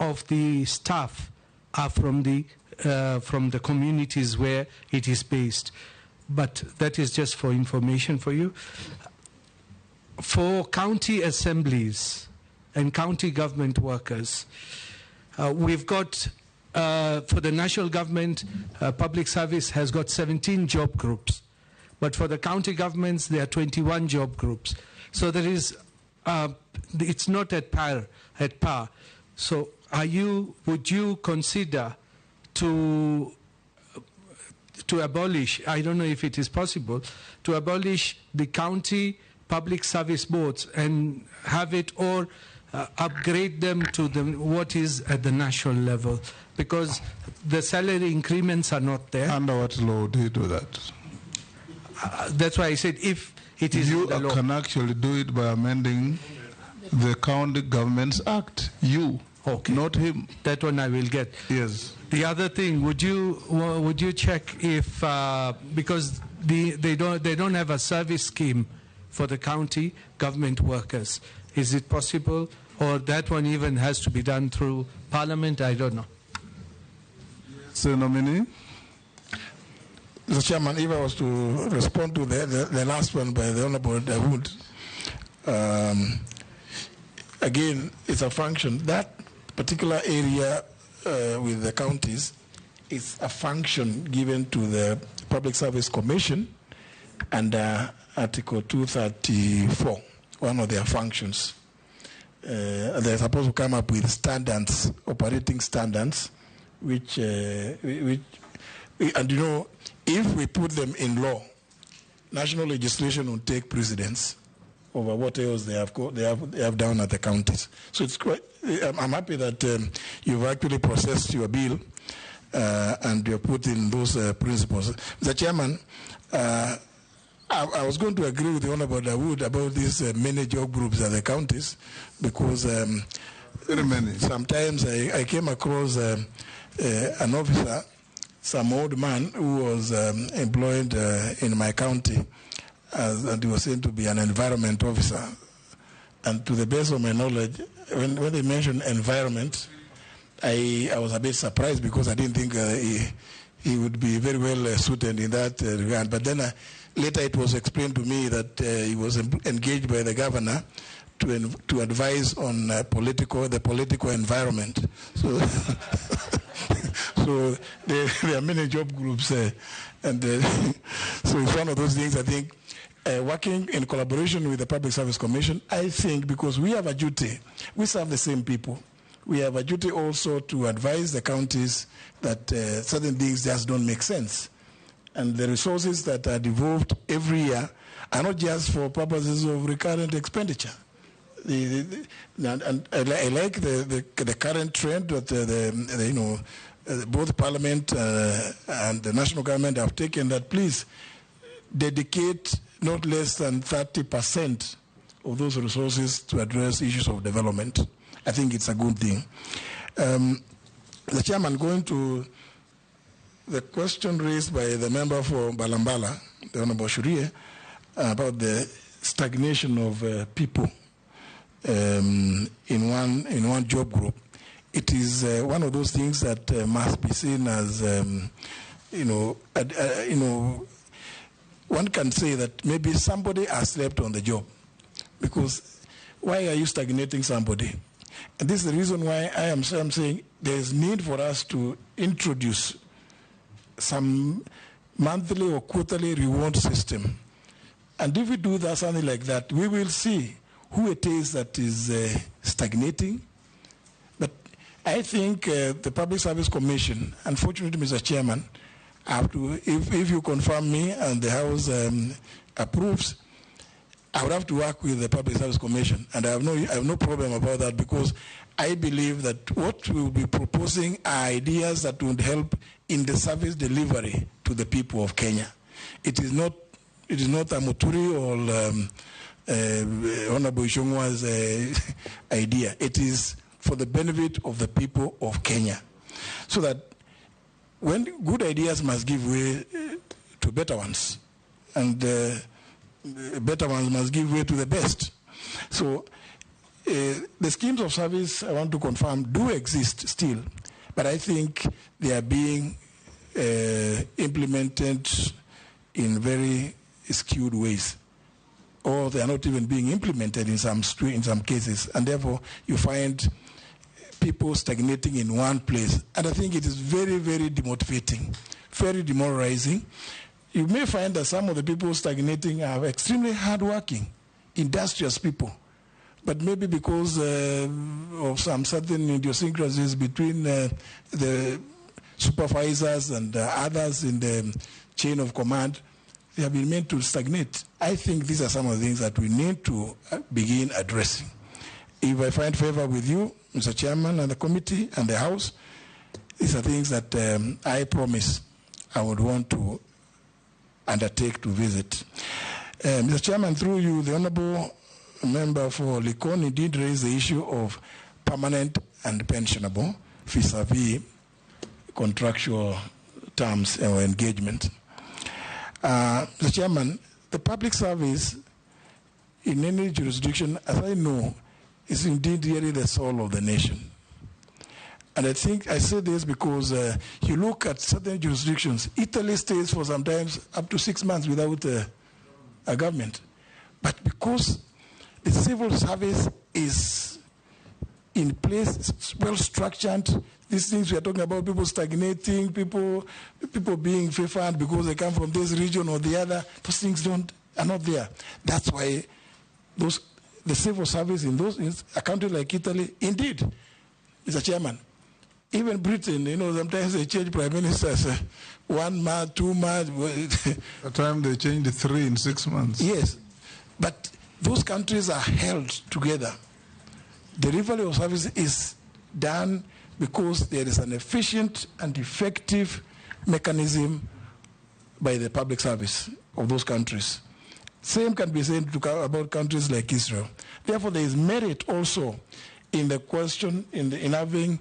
of the staff are from the communities where it is based. But that is just for information for you. For county assemblies and county government workers, we've got, for the national government, public service has got 17 job groups. But for the county governments, there are 21 job groups. So there is, it's not at par. So would you consider to abolish, I don't know if it is possible, to abolish the county public service boards and have it, or upgrade them to what is at the national level? Because the salary increments are not there. Under what law do you do that? That's why I said if it is you the law. can actually do it by amending the County Governments Act. You, okay, not him. That one I will get. Yes. The other thing, would you check if because they don't have a service scheme for the county government workers? Is it possible, or that one even has to be done through Parliament? I don't know. So, nominee. Mr. Chairman, if I was to respond to the last one by the Honorable Dawood, again, it's a function. That particular area with the counties is a function given to the Public Service Commission under Article 234, one of their functions. They're supposed to come up with standards, operating standards, which and you know, if we put them in law, national legislation will take precedence over what else they have done at the counties. So it's quite. I'm happy that you've actually processed your bill and you're putting those principles. Mr. Chairman, I was going to agree with the Honorable Dawood about these many job groups at the counties, because very many. Sometimes I came across an officer, some old man who was employed in my county, and he was said to be an environment officer. And to the best of my knowledge, when they mentioned environment, I was a bit surprised, because I didn't think he would be very well suited in that regard. But then later it was explained to me that he was engaged by the governor to advise on the political environment. So, so there are many job groups, and so it's one of those things. I think working in collaboration with the Public Service Commission, I think, because we have a duty, we serve the same people. We have a duty also to advise the counties that certain things just don't make sense. And the resources that are devolved every year are not just for purposes of recurrent expenditure. And I like the current trend that both Parliament and the national government have taken, that please dedicate not less than 30% of those resources to address issues of development. I think it's a good thing. The Chairman, going to the question raised by the member for Balambala, the Honorable Shurie, about the stagnation of people in one job group. It is one of those things that must be seen as, one can say that maybe somebody has slept on the job, because why are you stagnating somebody? And this is the reason why I'm saying there is need for us to introduce some monthly or quarterly reward system. And if we do that, something like that, we will see who it is that is stagnating. But I think the Public Service Commission, unfortunately, Mr. Chairman, have to, if you confirm me and the House approves, I would have to work with the Public Service Commission, and I have no problem about that, because I believe that what we will be proposing are ideas that would help in the service delivery to the people of Kenya. It is not a Muturi or Honorable Ishongwa's idea. It is for the benefit of the people of Kenya, so that when good ideas must give way to better ones, and better ones must give way to the best. So the schemes of service, I want to confirm, do exist still, but I think they are being implemented in very skewed ways, or they are not even being implemented in some cases, and therefore you find people stagnating in one place. And I think it is very, very demotivating, very demoralizing. You may find that some of the people stagnating are extremely hardworking, industrious people, but maybe because of some certain idiosyncrasies between the supervisors and others in the chain of command, they have been made to stagnate. I think these are some of the things that we need to begin addressing. If I find favor with you, Mr. Chairman, and the committee and the House, these are things that I promise I would want to undertake to visit. Mr. Chairman, through you, the Honourable Member for Likoni did raise the issue of permanent and pensionable vis-a-vis contractual terms or engagement. Mr. Chairman, the public service in any jurisdiction, as I know, is indeed really the soul of the nation. And I think I say this because you look at certain jurisdictions, Italy stays for sometimes up to 6 months without a government. But because the civil service is in place, it's well structured, these things we are talking about, people stagnating, people being favored because they come from this region or the other, those things are not there. That's why the civil service in a country like Italy, indeed, Mr. Chairman, even Britain, sometimes they change prime ministers 1 month, 2 months. At time they changed 3 in 6 months. Yes, but those countries are held together. The delivery of service is done because there is an efficient and effective mechanism by the public service of those countries. Same can be said about countries like Israel. Therefore, there is merit also in the question in having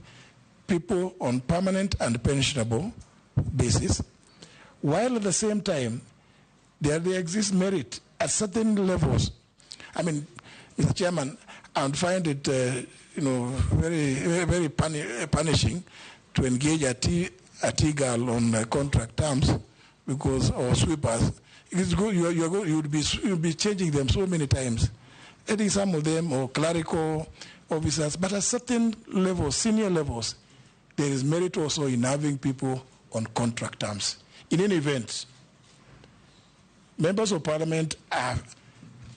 people on permanent and pensionable basis, while at the same time, there exists merit at certain levels. I mean, Mr. Chairman, I would find it, very, very punishing to engage a tea girl on contract terms, because, or sweepers. You'll be changing them so many times. I think some of them, or clerical officers, but at certain levels, senior levels, there is merit also in having people on contract terms. In any event, members of parliament are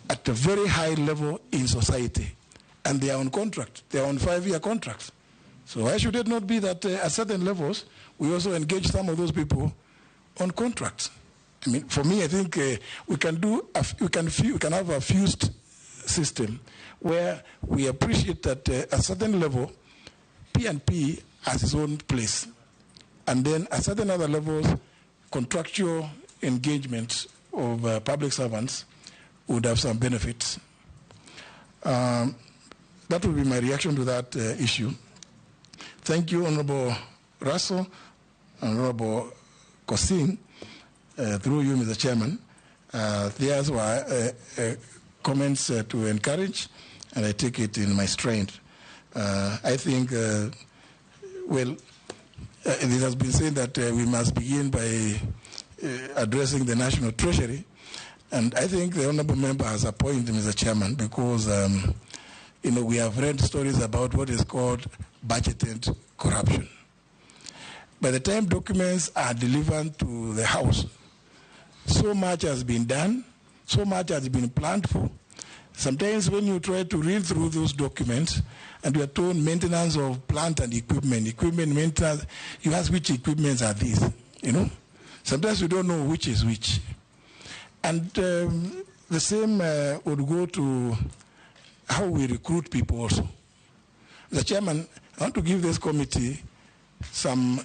at a very high level in society, and they are on contract. They are on 5-year contracts. So why should it not be that at certain levels, we also engage some of those people on contracts? I mean, for me, I think we can have a fused system where we appreciate that at a certain level, P&P has its own place. And then at certain other levels, contractual engagement of public servants would have some benefits. That would be my reaction to that issue. Thank you, Honorable Russell, Honorable Kosing, through you, Mr. Chairman. These were comments to encourage, and I take it in my strength. I think, it has been said that we must begin by addressing the National Treasury, and I think the Honorable Member has a point, Mr. Chairman, because we have read stories about what is called budgeted corruption. By the time documents are delivered to the House, so much has been done, so much has been planned for. Sometimes when you try to read through those documents and you are told maintenance of plant and equipment maintenance, you ask which equipments are these, Sometimes you don't know which is which. And the same would go to how we recruit people also. Mr. Chairman, I want to give this committee some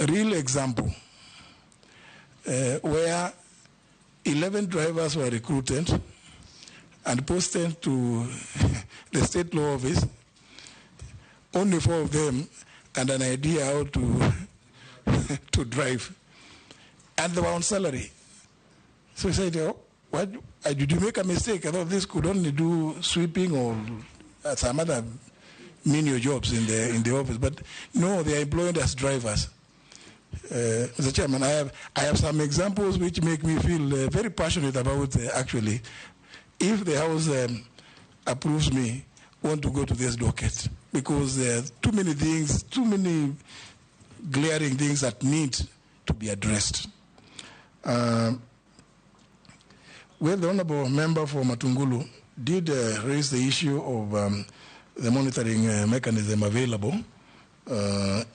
real example where 11 drivers were recruited and posted to the state law office. Only 4 of them had an idea how to drive. And they were on salary. So he said, what, did you make a mistake? I thought this could only do sweeping or some other menial jobs in the office. But no, they are employed as drivers. Mr. Chairman, I have some examples which make me feel very passionate about actually, if the House approves me, want to go to this docket, because there are too many things, too many glaring things that need to be addressed. Well, the Honorable Member for Matungulu did raise the issue of the monitoring mechanism available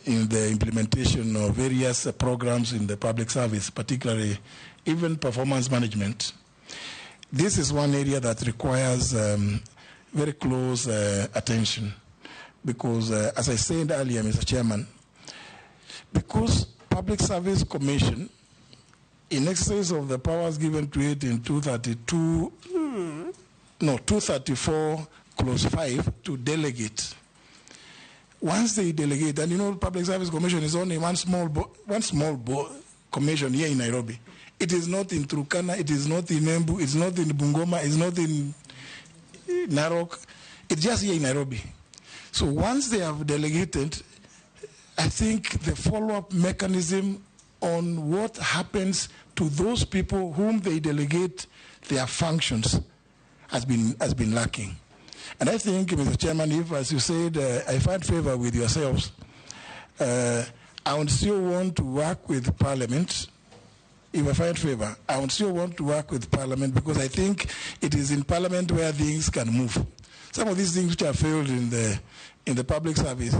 in the implementation of various programs in the public service, particularly even performance management. This is one area that requires very close attention because, as I said earlier, Mr. Chairman, because Public Service Commission, in excess of the powers given to it in 234 clause 5 to delegate. Once they delegate, and Public Service Commission is only one small commission here in Nairobi. It is not in Turkana, it is not in Embu, it's not in Bungoma, it's not in Narok. It's just here in Nairobi. So once they have delegated, I think the follow-up mechanism on what happens to those people whom they delegate their functions has been lacking. And I think, Mr. Chairman, if, as you said, I find favor with yourselves, I would still want to work with Parliament. If I find favor, I would still want to work with Parliament because I think it is in Parliament where things can move. Some of these things which have failed in the public service,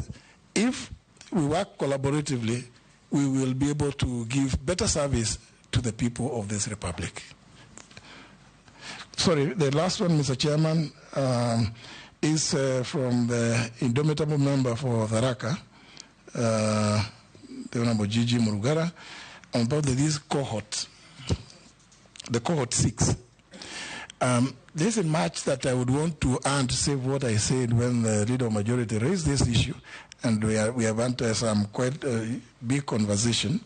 if we work collaboratively, we will be able to give better service to the people of this republic. Sorry, the last one, Mr. Chairman, is from the indomitable member for Tharaka, the Honorable Gigi Murugara, about this cohort, the cohort 6. There's a much that I would want to add to say what I said when the leader of majority raised this issue, and we have had some quite big conversation,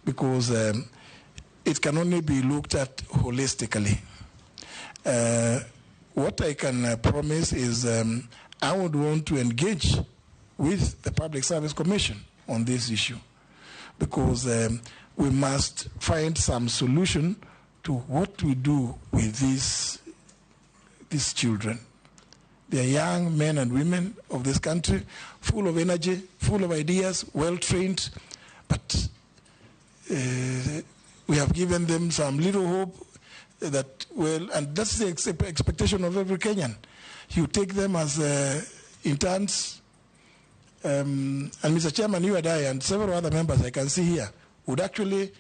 because it can only be looked at holistically. What I can promise is I would want to engage with the Public Service Commission on this issue, because we must find some solution to what we do with these children. They are young men and women of this country, full of energy, full of ideas, well-trained, but we have given them some little hope that, well, and that's the expectation of every Kenyan. You take them as interns, and Mr. Chairman, you and I and several other members I can see here would actually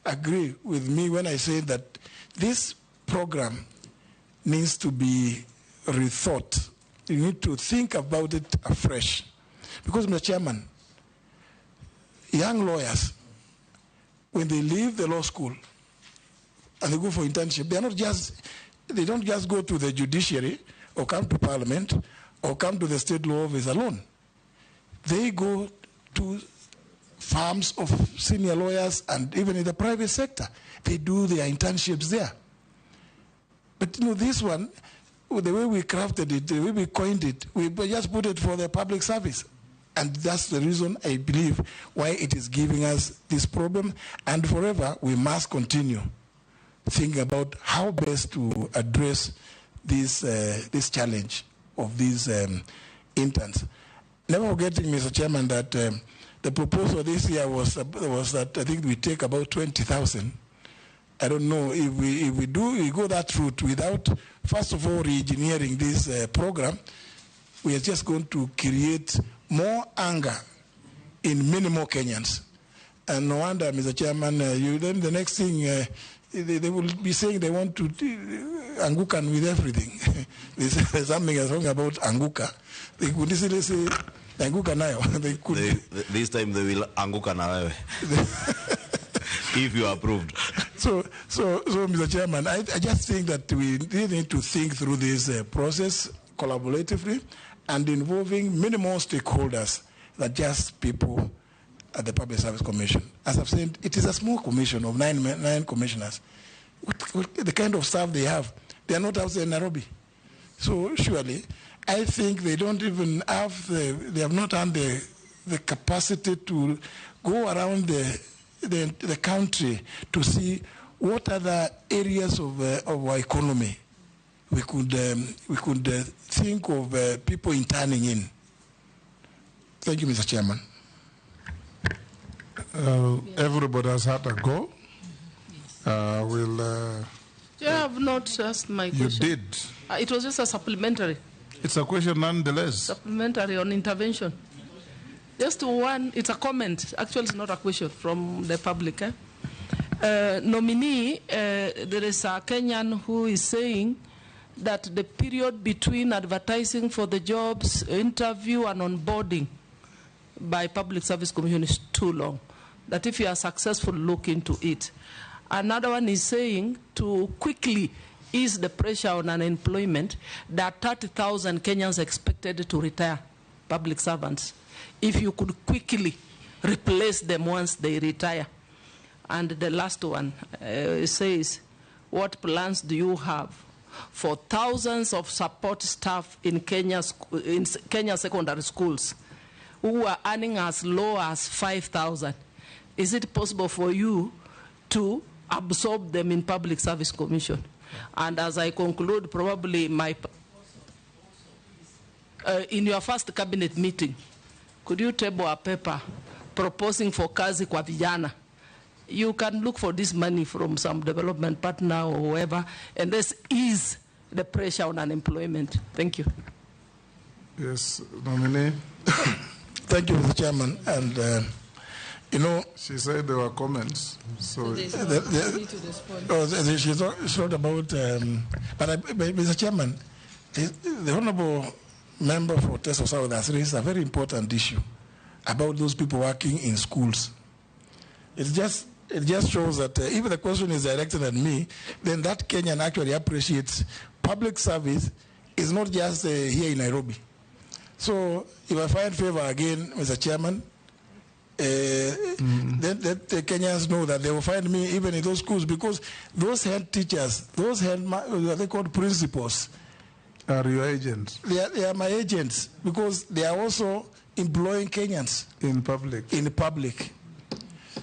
agree with me when I say that this program needs to be rethought. You need to think about it afresh. Because, Mr. Chairman, young lawyers, when they leave the law school and they go for internship, they don't just go to the judiciary or come to parliament or come to the state law office alone. They go to firms of senior lawyers, and even in the private sector, they do their internships there. But this one, the way we crafted it, the way we coined it, we just put it for the public service. And that's the reason I believe why it is giving us this problem. And forever, we must continue thinking about how best to address this challenge of these interns. Never forgetting, Mr. Chairman, that the proposal this year was that I think we take about 20,000. I don't know if we go that route without, first of all, re-engineering this program. We are just going to create more anger in many more Kenyans. And no wonder, Mr. Chairman, then the next thing, they will be saying they want to Angukan with everything. There's something that's wrong about Anguka. They could easily say, Anguka nayo. This time they will Anguka na if you are approved. So, Mr. Chairman, I just think that we need to think through this process collaboratively and involving many more stakeholders than just people at the Public Service Commission. As I've said, it is a small commission of nine commissioners. What the kind of staff they have, they are not outside Nairobi. So surely, I think they don't even have they have not had the capacity to go around the country to see what other areas of our economy we could think of people interning in. Thank you, Mr. Chairman. Everybody has had a go. You have not asked my question. You did. It was just a supplementary. It's a question nonetheless. Supplementary on intervention. Just one, it's a comment. Actually, it's not a question from the public. Nominee, there is a Kenyan who is saying that the period between advertising for the jobs, interview, and onboarding by Public Service Commission is too long. That if you are successful, look into it. Another one is saying to quickly ease the pressure on unemployment, that 30,000 Kenyans expected to retire, public servants. If you could quickly replace them once they retire. And the last one says, what plans do you have for thousands of support staff in Kenya secondary schools who are earning as low as 5,000? Is it possible for you to absorb them in Public Service Commission? And as I conclude, probably in your first cabinet meeting, could you table a paper proposing for kazi kwa vijana? You can look for this money from some development partner or whoever, and this ease the pressure on unemployment. Thank you. Yes, nominee. Thank you, Mr. Chairman. And she said there were comments. So she's not about. But Mr. Chairman, the honourable member for Teso South has raised a very important issue about those people working in schools. It's just it just shows that if the question is directed at me, then that Kenyan actually appreciates public service is not just here in Nairobi. So if I find favor again, Mr. Chairman, then the Kenyans know that they will find me even in those schools, because those head teachers, those they called principals, are your agents? They are my agents, because they are also employing Kenyans in public. In public.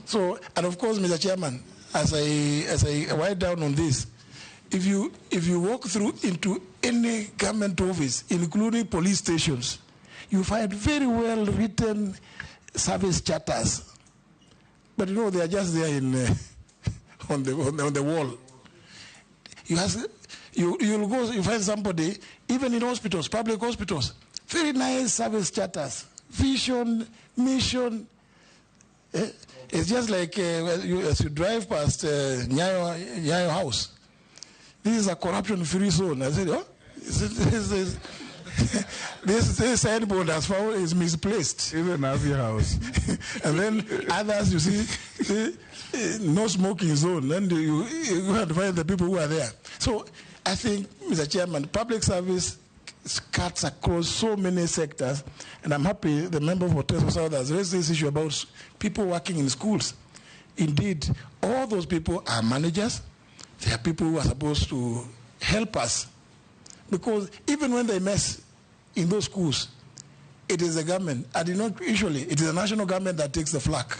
So, and of course, Mr. Chairman, as I write down on this, if you walk through into any government office, including police stations, you find very well written service charters. But you know, they are just there in on the wall. You'll go, you find somebody, even in hospitals, public hospitals, very nice service charters, vision, mission. It's just like as you drive past Nyayo House. This is a corruption-free zone. I said, oh, this signboard as far is misplaced. Even Abbey House. And then others, you see, no smoking zone. Then you have to find the people who are there. So I think, Mr. Chairman, public service cuts across so many sectors, and I'm happy the member for Teso South has raised this issue about people working in schools. Indeed, all those people are managers. They are people who are supposed to help us, because even when they mess in those schools, it is the government, and not usually it is the national government that takes the flak.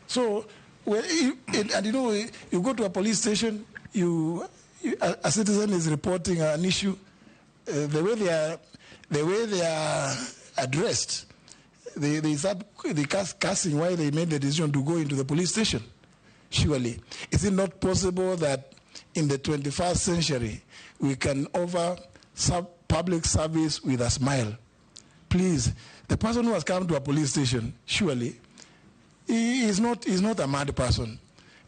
So, and you know, you go to a police station, a citizen is reporting an issue. The way they are addressed, they start cussing why they made the decision to go into the police station. Surely, is it not possible that in the 21st century we can offer public service with a smile? Please, the person who has come to a police station, surely, he is not a mad person.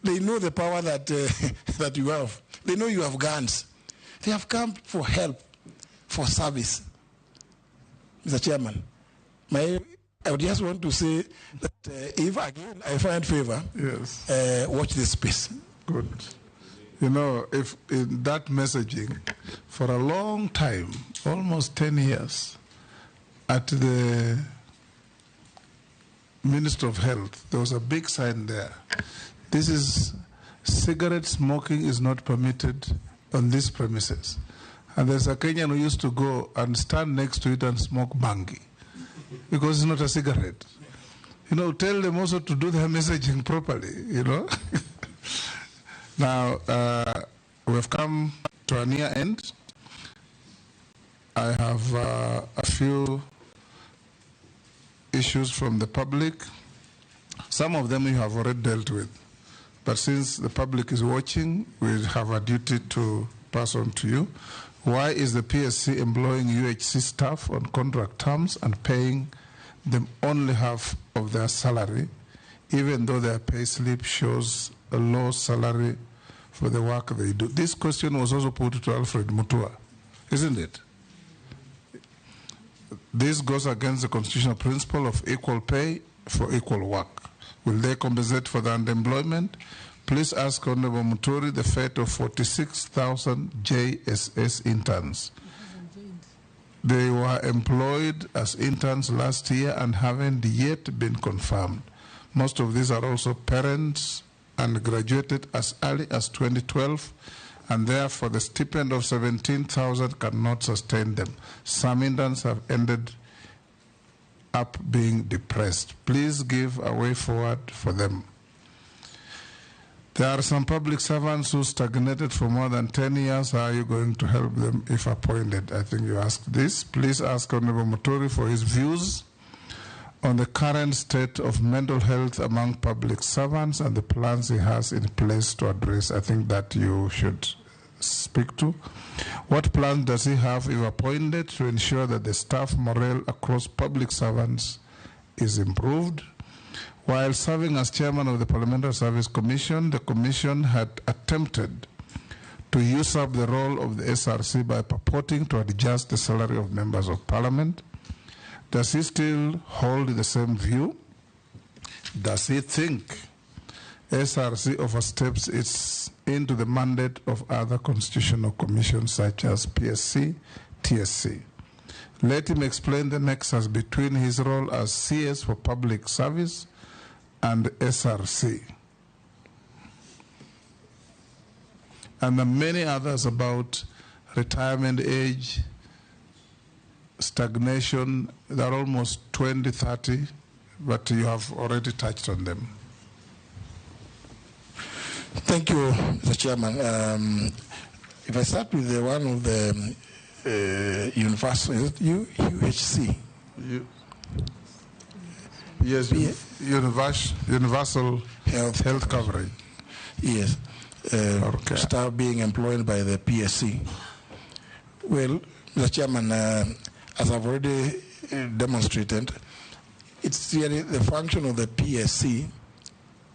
They know the power that that you have. They know you have guns. They have come for help, for service. Mr. Chairman, I would just want to say that if again I find favor, yes, watch this space. Good. You know, if in that messaging, for a long time, almost 10 years, at the Ministry of Health, there was a big sign there. This is, cigarette smoking is not permitted on these premises. And there's a Kenyan who used to go and stand next to it and smoke bangi, because it's not a cigarette. You know, tell them also to do their messaging properly, you know. Now, we've come to a near end. I have a few issues from the public. Some of them you have already dealt with. But since the public is watching, we have a duty to pass on to you. Why is the PSC employing UHC staff on contract terms and paying them only half of their salary, even though their pay slip shows a low salary for the work they do? This question was also put to Alfred Mutua, isn't it? This goes against the constitutional principle of equal pay for equal work. Will they compensate for the underemployment? Please ask Honorable Muturi the fate of 46,000 JSS interns. They were employed as interns last year and haven't yet been confirmed. Most of these are also parents and graduated as early as 2012, and therefore the stipend of 17,000 cannot sustain them. Some interns have ended up being depressed. Please give a way forward for them. There are some public servants who stagnated for more than 10 years. How are you going to help them if appointed? I think you asked this. Please ask Honorable Muturi for his views on the current state of mental health among public servants and the plans he has in place to address. I think that you should speak to. What plans does he have, if appointed, to ensure that the staff morale across public servants is improved? While serving as chairman of the Parliamentary Service Commission, the Commission had attempted to usurp the role of the SRC by purporting to adjust the salary of members of Parliament. Does he still hold the same view? Does he think SRC oversteps its into the mandate of other constitutional commissions such as PSC, TSC. Let him explain the nexus between his role as CS for public service and SRC. And the many others about retirement age, stagnation. There are almost 20, 30, but you have already touched on them. Thank you, Mr. Chairman. If I start with the one of the universal, UHC. Yes, universal health coverage. Yes, okay. Staff being employed by the PSC. Well, Mr. Chairman, as I've already demonstrated, it's really the function of the PSC.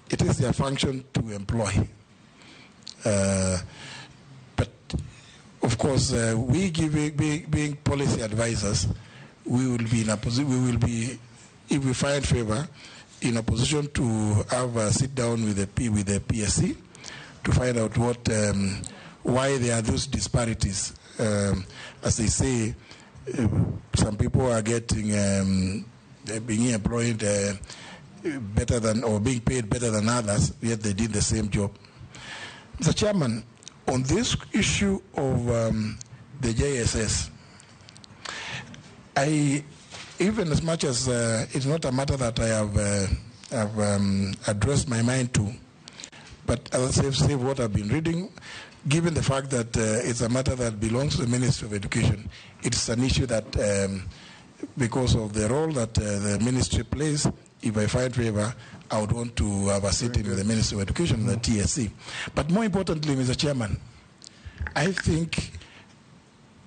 It is their function to employ. But of course, we being policy advisors, we will be in a position. We will be, if we find favor, in a position to have a sit down with the PSC to find out what why there are those disparities. As they say, some people are getting being employed better than, or being paid better than others, yet they did the same job. Mr. Chairman, on this issue of the JSS, even as much as it's not a matter that I have addressed my mind to, but as I say what I've been reading, given the fact that it's a matter that belongs to the Ministry of Education, it's an issue that, because of the role that the ministry plays, if I find favor, I would want to have a sitting with the Ministry of Education and the TSC. But more importantly, Mr. Chairman, I think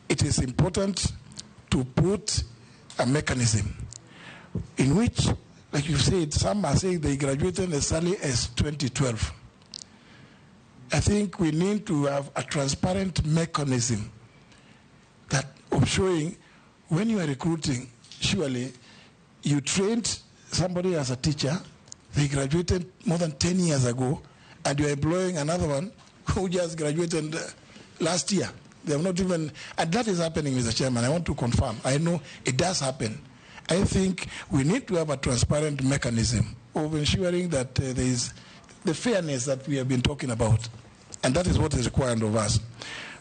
it is important to put a mechanism in which, like you said, some are saying they graduated as early as 2012. I think we need to have a transparent mechanism that of showing when you are recruiting, surely you trained somebody as a teacher, they graduated more than 10 years ago, and you're employing another one who just graduated last year. They have not even, and that is happening, Mr. Chairman. I want to confirm. I know it does happen. I think we need to have a transparent mechanism of ensuring that there is the fairness that we have been talking about, and that is what is required of us.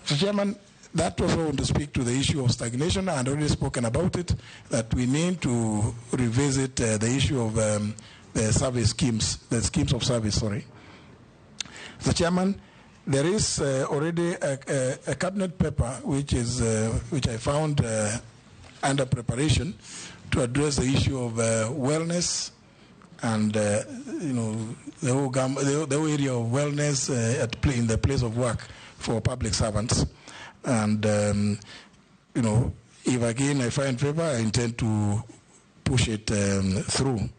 Mr. Chairman, that also I want to speak to the issue of stagnation. I had already spoken about it, that we need to revisit the issue of the service schemes, the schemes of service, sorry. Mr. Chairman, there is already a cabinet paper which I found under preparation to address the issue of wellness and the whole area of wellness in the place of work for public servants. And if again I find favor, I intend to push it through.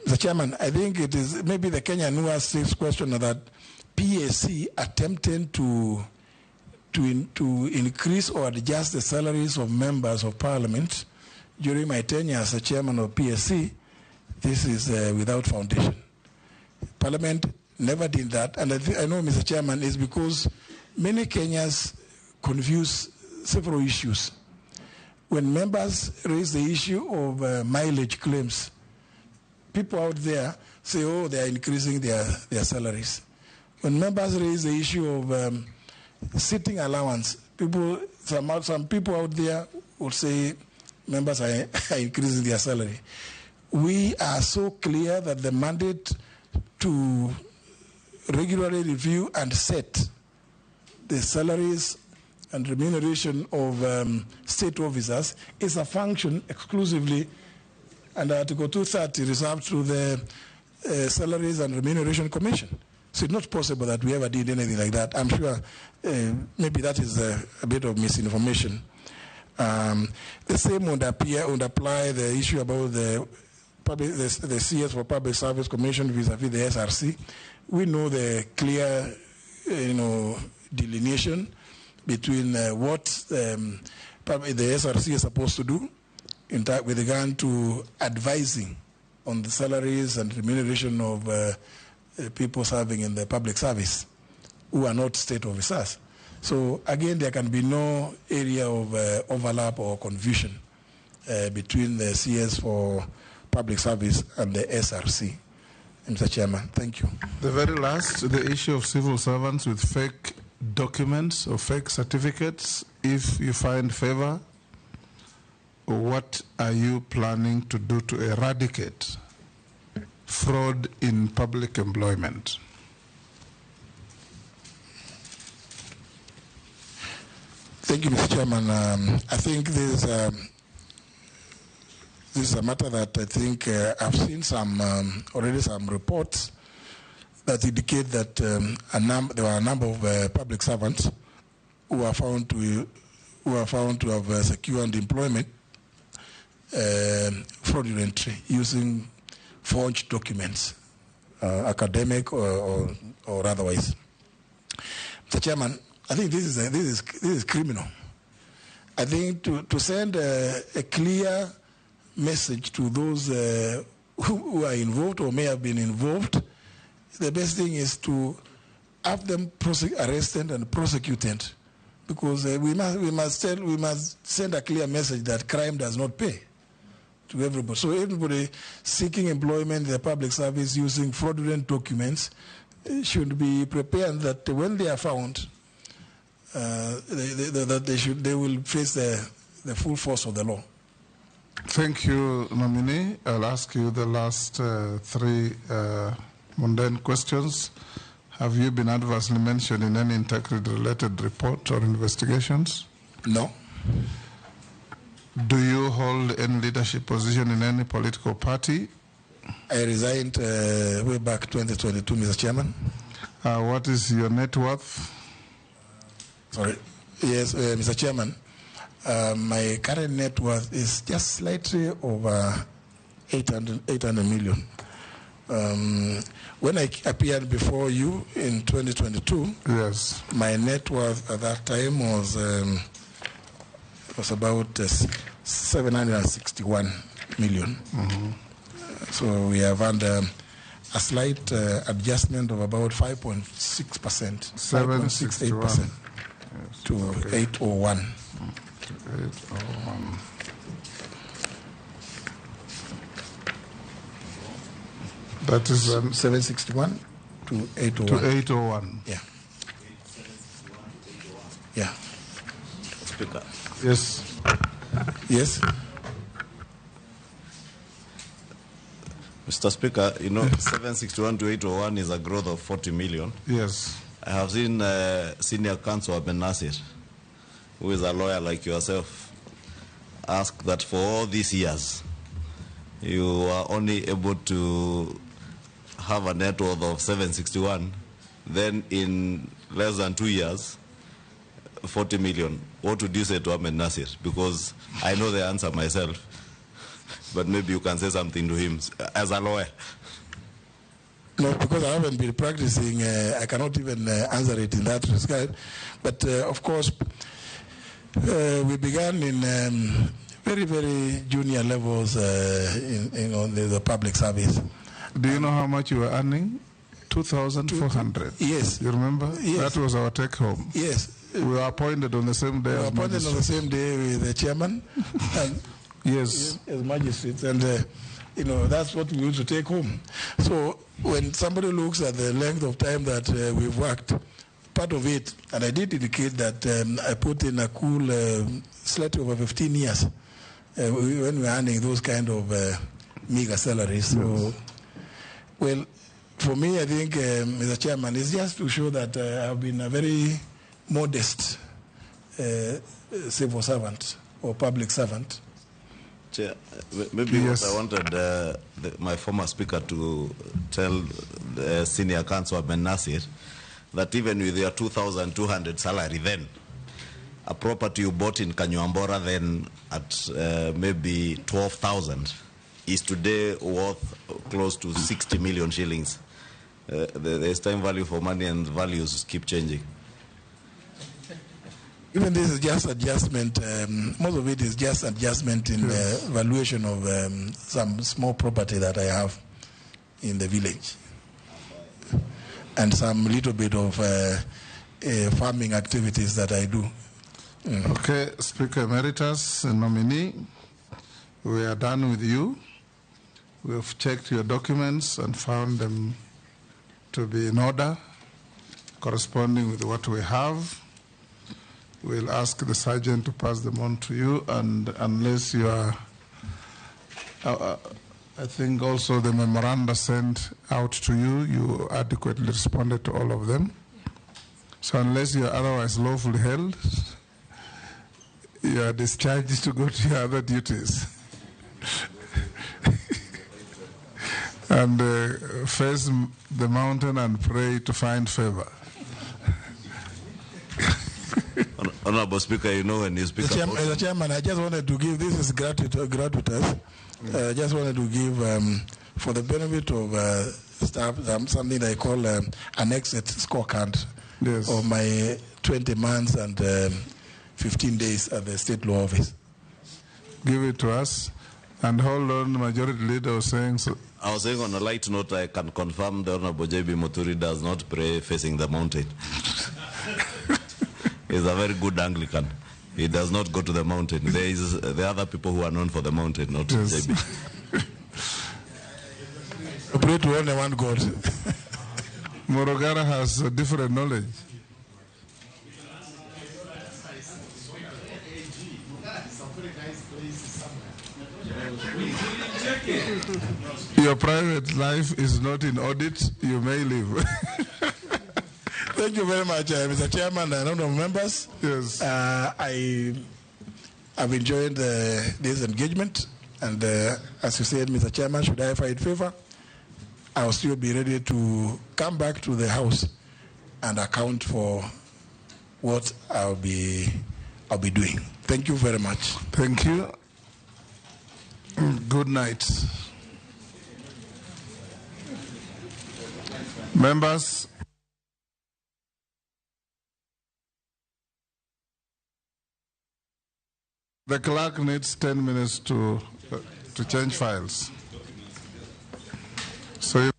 Mr. Chairman, I think it is maybe the Kenyan who asked this question that PSC attempted to increase or adjust the salaries of members of parliament during my tenure as a chairman of PSC. This is without foundation. Parliament never did that, and I know, Mr. Chairman, is because many Kenyans confuse several issues. When members raise the issue of mileage claims, people out there say, oh, they are increasing their salaries. When members raise the issue of sitting allowance, some people out there will say members are increasing their salary. We are so clear that the mandate to regularly review and set the salaries and remuneration of state officers is a function exclusively under Article 230 reserved to the Salaries and Remuneration Commission. So it's not possible that we ever did anything like that. I'm sure maybe that is a bit of misinformation. The same would apply the issue about the CS for Public Service Commission vis-a-vis the SRC. We know the clear, delineation between what the SRC is supposed to do with regard to advising on the salaries and remuneration of people serving in the public service who are not state officers. So again, there can be no area of overlap or confusion between the CS for public service and the SRC. Mr. Chairman, thank you. The very last, the issue of civil servants with fake documents or fake certificates. If you find favor, what are you planning to do to eradicate fraud in public employment? Thank you, Mr. Chairman. I think this is a matter that I think I've seen already some reports that indicate that there were a number of public servants who are found to have secured employment fraudulently using forged documents, academic or otherwise. Mr. Chairman, I think this is criminal. I think to send a clear message to those who are involved or may have been involved, the best thing is to have them arrested and prosecuted, because we must send a clear message that crime does not pay to everybody. So everybody seeking employment in the public service using fraudulent documents should be prepared that when they are found, they will face the full force of the law. Thank you, nominee. I'll ask you the last three mundane questions. Have you been adversely mentioned in any integrity-related report or investigations? No. Do you hold any leadership position in any political party? I resigned way back 2022, Mr. Chairman. What is your net worth? Sorry. Yes, Mr. Chairman. My current net worth is just slightly over 800 million. When I appeared before you in 2022, yes, my net worth at that time was about 761 million. Mm-hmm. So we have had a slight adjustment of about 5.6%, 5.68% to 801. 801. That is 761 to 801. To 801. Yeah. Yeah. Speaker. Yes. Yes. Mr. Speaker, 761 to 801 is a growth of 40 million. Yes. I have seen Senior Counsel Ben Nasir, who is a lawyer like yourself, ask that for all these years, you are only able to have a net worth of 761, then in less than 2 years, 40 million. What would you say to Ahmed Nasir? Because I know the answer myself, but maybe you can say something to him as a lawyer. No, because I haven't been practicing, I cannot even answer it in that regard. But of course, we began in very, very junior levels in the public service. Do you know how much you were earning? 2,400. Yes. You remember? Yes. That was our take home. Yes. We were appointed on the same day. We were appointed on the same day with the chairman. And yes. As magistrates. And, that's what we used to take home. So when somebody looks at the length of time that we've worked, part of it, and I did indicate that I put in a cool slightly over 15 years when we were earning those kind of meager salaries. Yes. So, well, for me, I think, Mr. Chairman, it's just to show that I've been a very modest civil servant or public servant. Chair, maybe yes. what I wanted my former speaker to tell the Senior Counsel Ben Nasir, that even with your 2,200 salary then, a property you bought in Kanyuambora then at maybe 12,000 is today worth close to 60 million shillings. There's time value for money and values keep changing. Even this is just adjustment. Most of it is just adjustment in the valuation of some small property that I have in the village. and some little bit of farming activities that I do. Okay, Speaker Emeritus and nominee, we are done with you. We have checked your documents and found them to be in order, corresponding with what we have. We'll ask the sergeant to pass them on to you, and unless you are, I think also the memoranda sent out to you, you adequately responded to all of them. So unless you are otherwise lawfully held, you are discharged to go to your other duties. And face the mountain and pray to find favor. Honorable Speaker, you know when you speak about... Mr. Chairman, I just wanted to give, this is gratuitous. I just wanted to give, for the benefit of staff, something I call an exit scorecard of my 20 months and 15 days at the State Law Office. Give it to us. And hold on, Majority Leader was saying... So. I was saying on a light note, I can confirm the Honorable J.B. Muturi does not pray facing the mountain. He's a very good Anglican. He does not go to the mountain. There are other people who are known for the mountain, not J.B. Pray to only one God. Morogara has a different knowledge. Your private life is not in audit. You may leave. Thank you very much, Mr. Chairman and honorable members. Yes. I've enjoyed this engagement, and as you said, Mr. Chairman, should I find favor, I'll still be ready to come back to the House and account for what I'll be doing. Thank you very much. Thank you. Good night. Members, the clerk needs 10 minutes to change files. So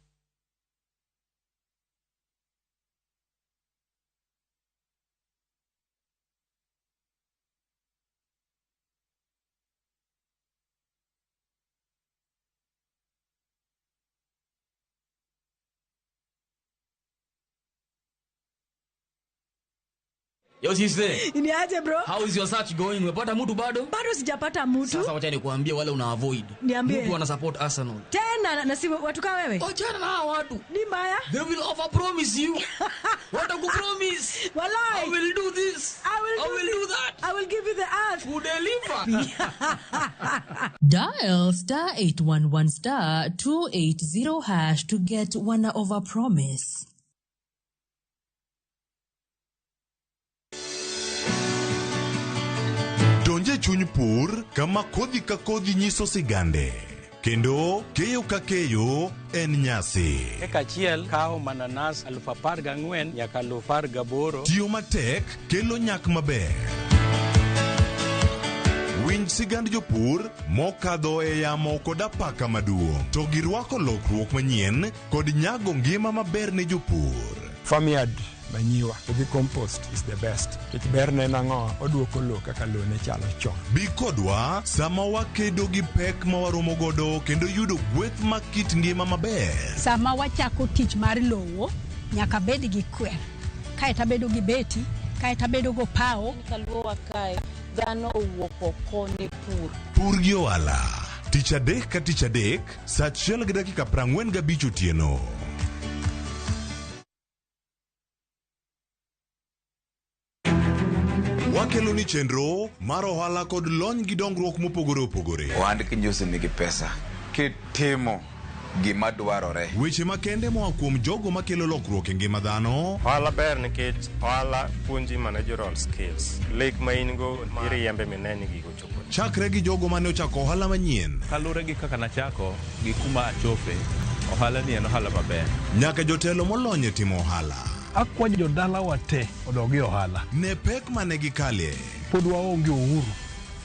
Yo sister. Niaje bro? How is your search going? Umepata mtu bado? Bado sijapata mtu. Sasa wacha nikuambie wale una avoid. Niambie. Mtu ana support Arsenal. Tena na si watu kama wewe? Achana na hao watu. Ni mbaya. They will overpromise you. Watakupromise. Wallahi. I will do this. I will do that. I will give you the earth. Who deliver? Dial *811*280# to get one overpromise. Donje chuny pur kama kodhi ka kodhi nyiso sigande. Kendo keyo ka keyo en nyasi. Eka chiel kao mananas 14,000 nyaka 18,000. Tiyo matek kelo nyak maber. Winj sigand jopur mokadho e yamo kod apaka maduong'. To girwako lokruok manyien kod nyago ngima maber ne jopur. Farmyard manyiwa with compost is the best. It berne nango oduoko lo kaka lo ne chalo chon. Bi kodwa sama wakedo gi pek ma waromo godo kendo yudo gweth makit ngima maber. Sama wachako tich mar lowo nyaka bed gi kwer. Kae tabedo gi beti, kae tabedo go pao. Kaluwa kae dhano owuok oko ne pur. Pur gi ohala. Tich adek ka tich adek, saa 1:45 otieno. Wakelo ni chenro mar ohala kod lony gi dongruok mopogore opogore. Ohand kinyosi nigi pesa kitimo gima dwarore. Weche makende moa kuom jogo makelo lokruok e ngima dhano. Ohala ber nikech ohala puonji managerial skills. Lek ma in go iriembe mineni gigo chopo. Chakre gi jogo mane ochako ohala manyien. Kalure gi kaka nachako gi kuma achope. Ohala ni en ohala maber. Nyaka jotelo molony e timo ohala. Akwajo jodala wate odogi ohala. Ne pek mane gikalie. Pod waonge uhuru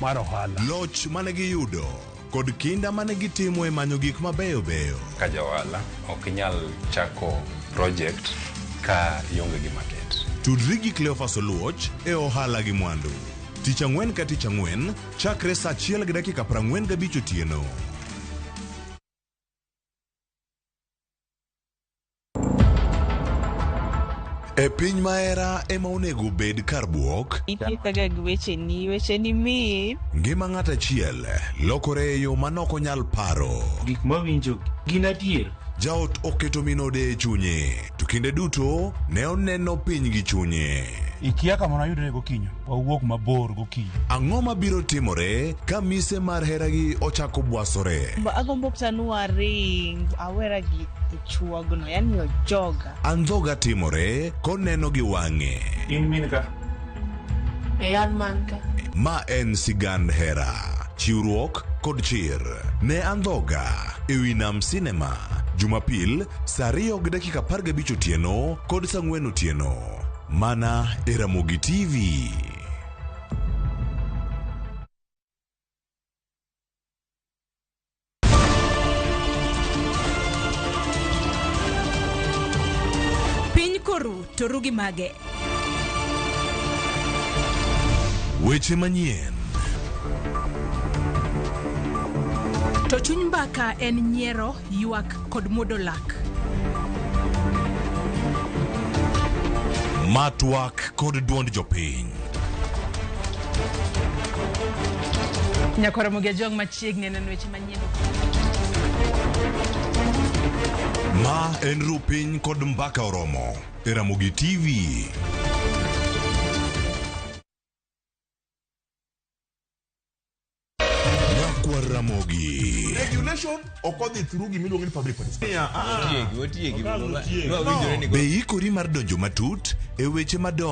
mar ohala. Loch mane giyudo kod kinda mane gitimo e manyo gik mabeyo beyo. Ka ja ohala ok nyal chako project ka ionge gi market. Tudri gi Cleophas Oluoch e ohala gi mwandu. Tich ang'wen ka tich ang'wen, chakre saa 1:45 otieno. E piny maera ema onego bed kar buok. Wecheni mit. Ngima ng'at achiel lokore e yo manok onyal paro. Gik mawinjo gin adier. Jaot oketo minode e chunye, to kinde duto ne oneno piny gi chunye. Ikia kama nayudre gokinyo, wawuok mabor gokinyo. Ang'o mabiro timore ka mise mar heragi ochako bwasore? Agombo ktanua ring, awera gi chuogno, yani ojoga. Andhoga timore koneno gi wang'e. In min ka? An man ka. Ma en sigand hera, chiwruok kod chir. Ne andhoga ewi Nam Cinema, Jumapil, saa 2:15 otieno kod saa 4 otieno. Mana e Ramogi TV. Piny koru to rugi mage. Weche manyien. To chuny mbaka en nyiero, ywak kod muodo lak. Matwak kod duond jopiny. Nyakora Ramogi jong machiegni neno weche manyien. Ma en rupiny kod mbaka oromo e Ramogi TV. Nyakwa Ramogi. Regulation occurred through gimiluongo ni public participation. Be ikori mar donjo matut e weche madongo.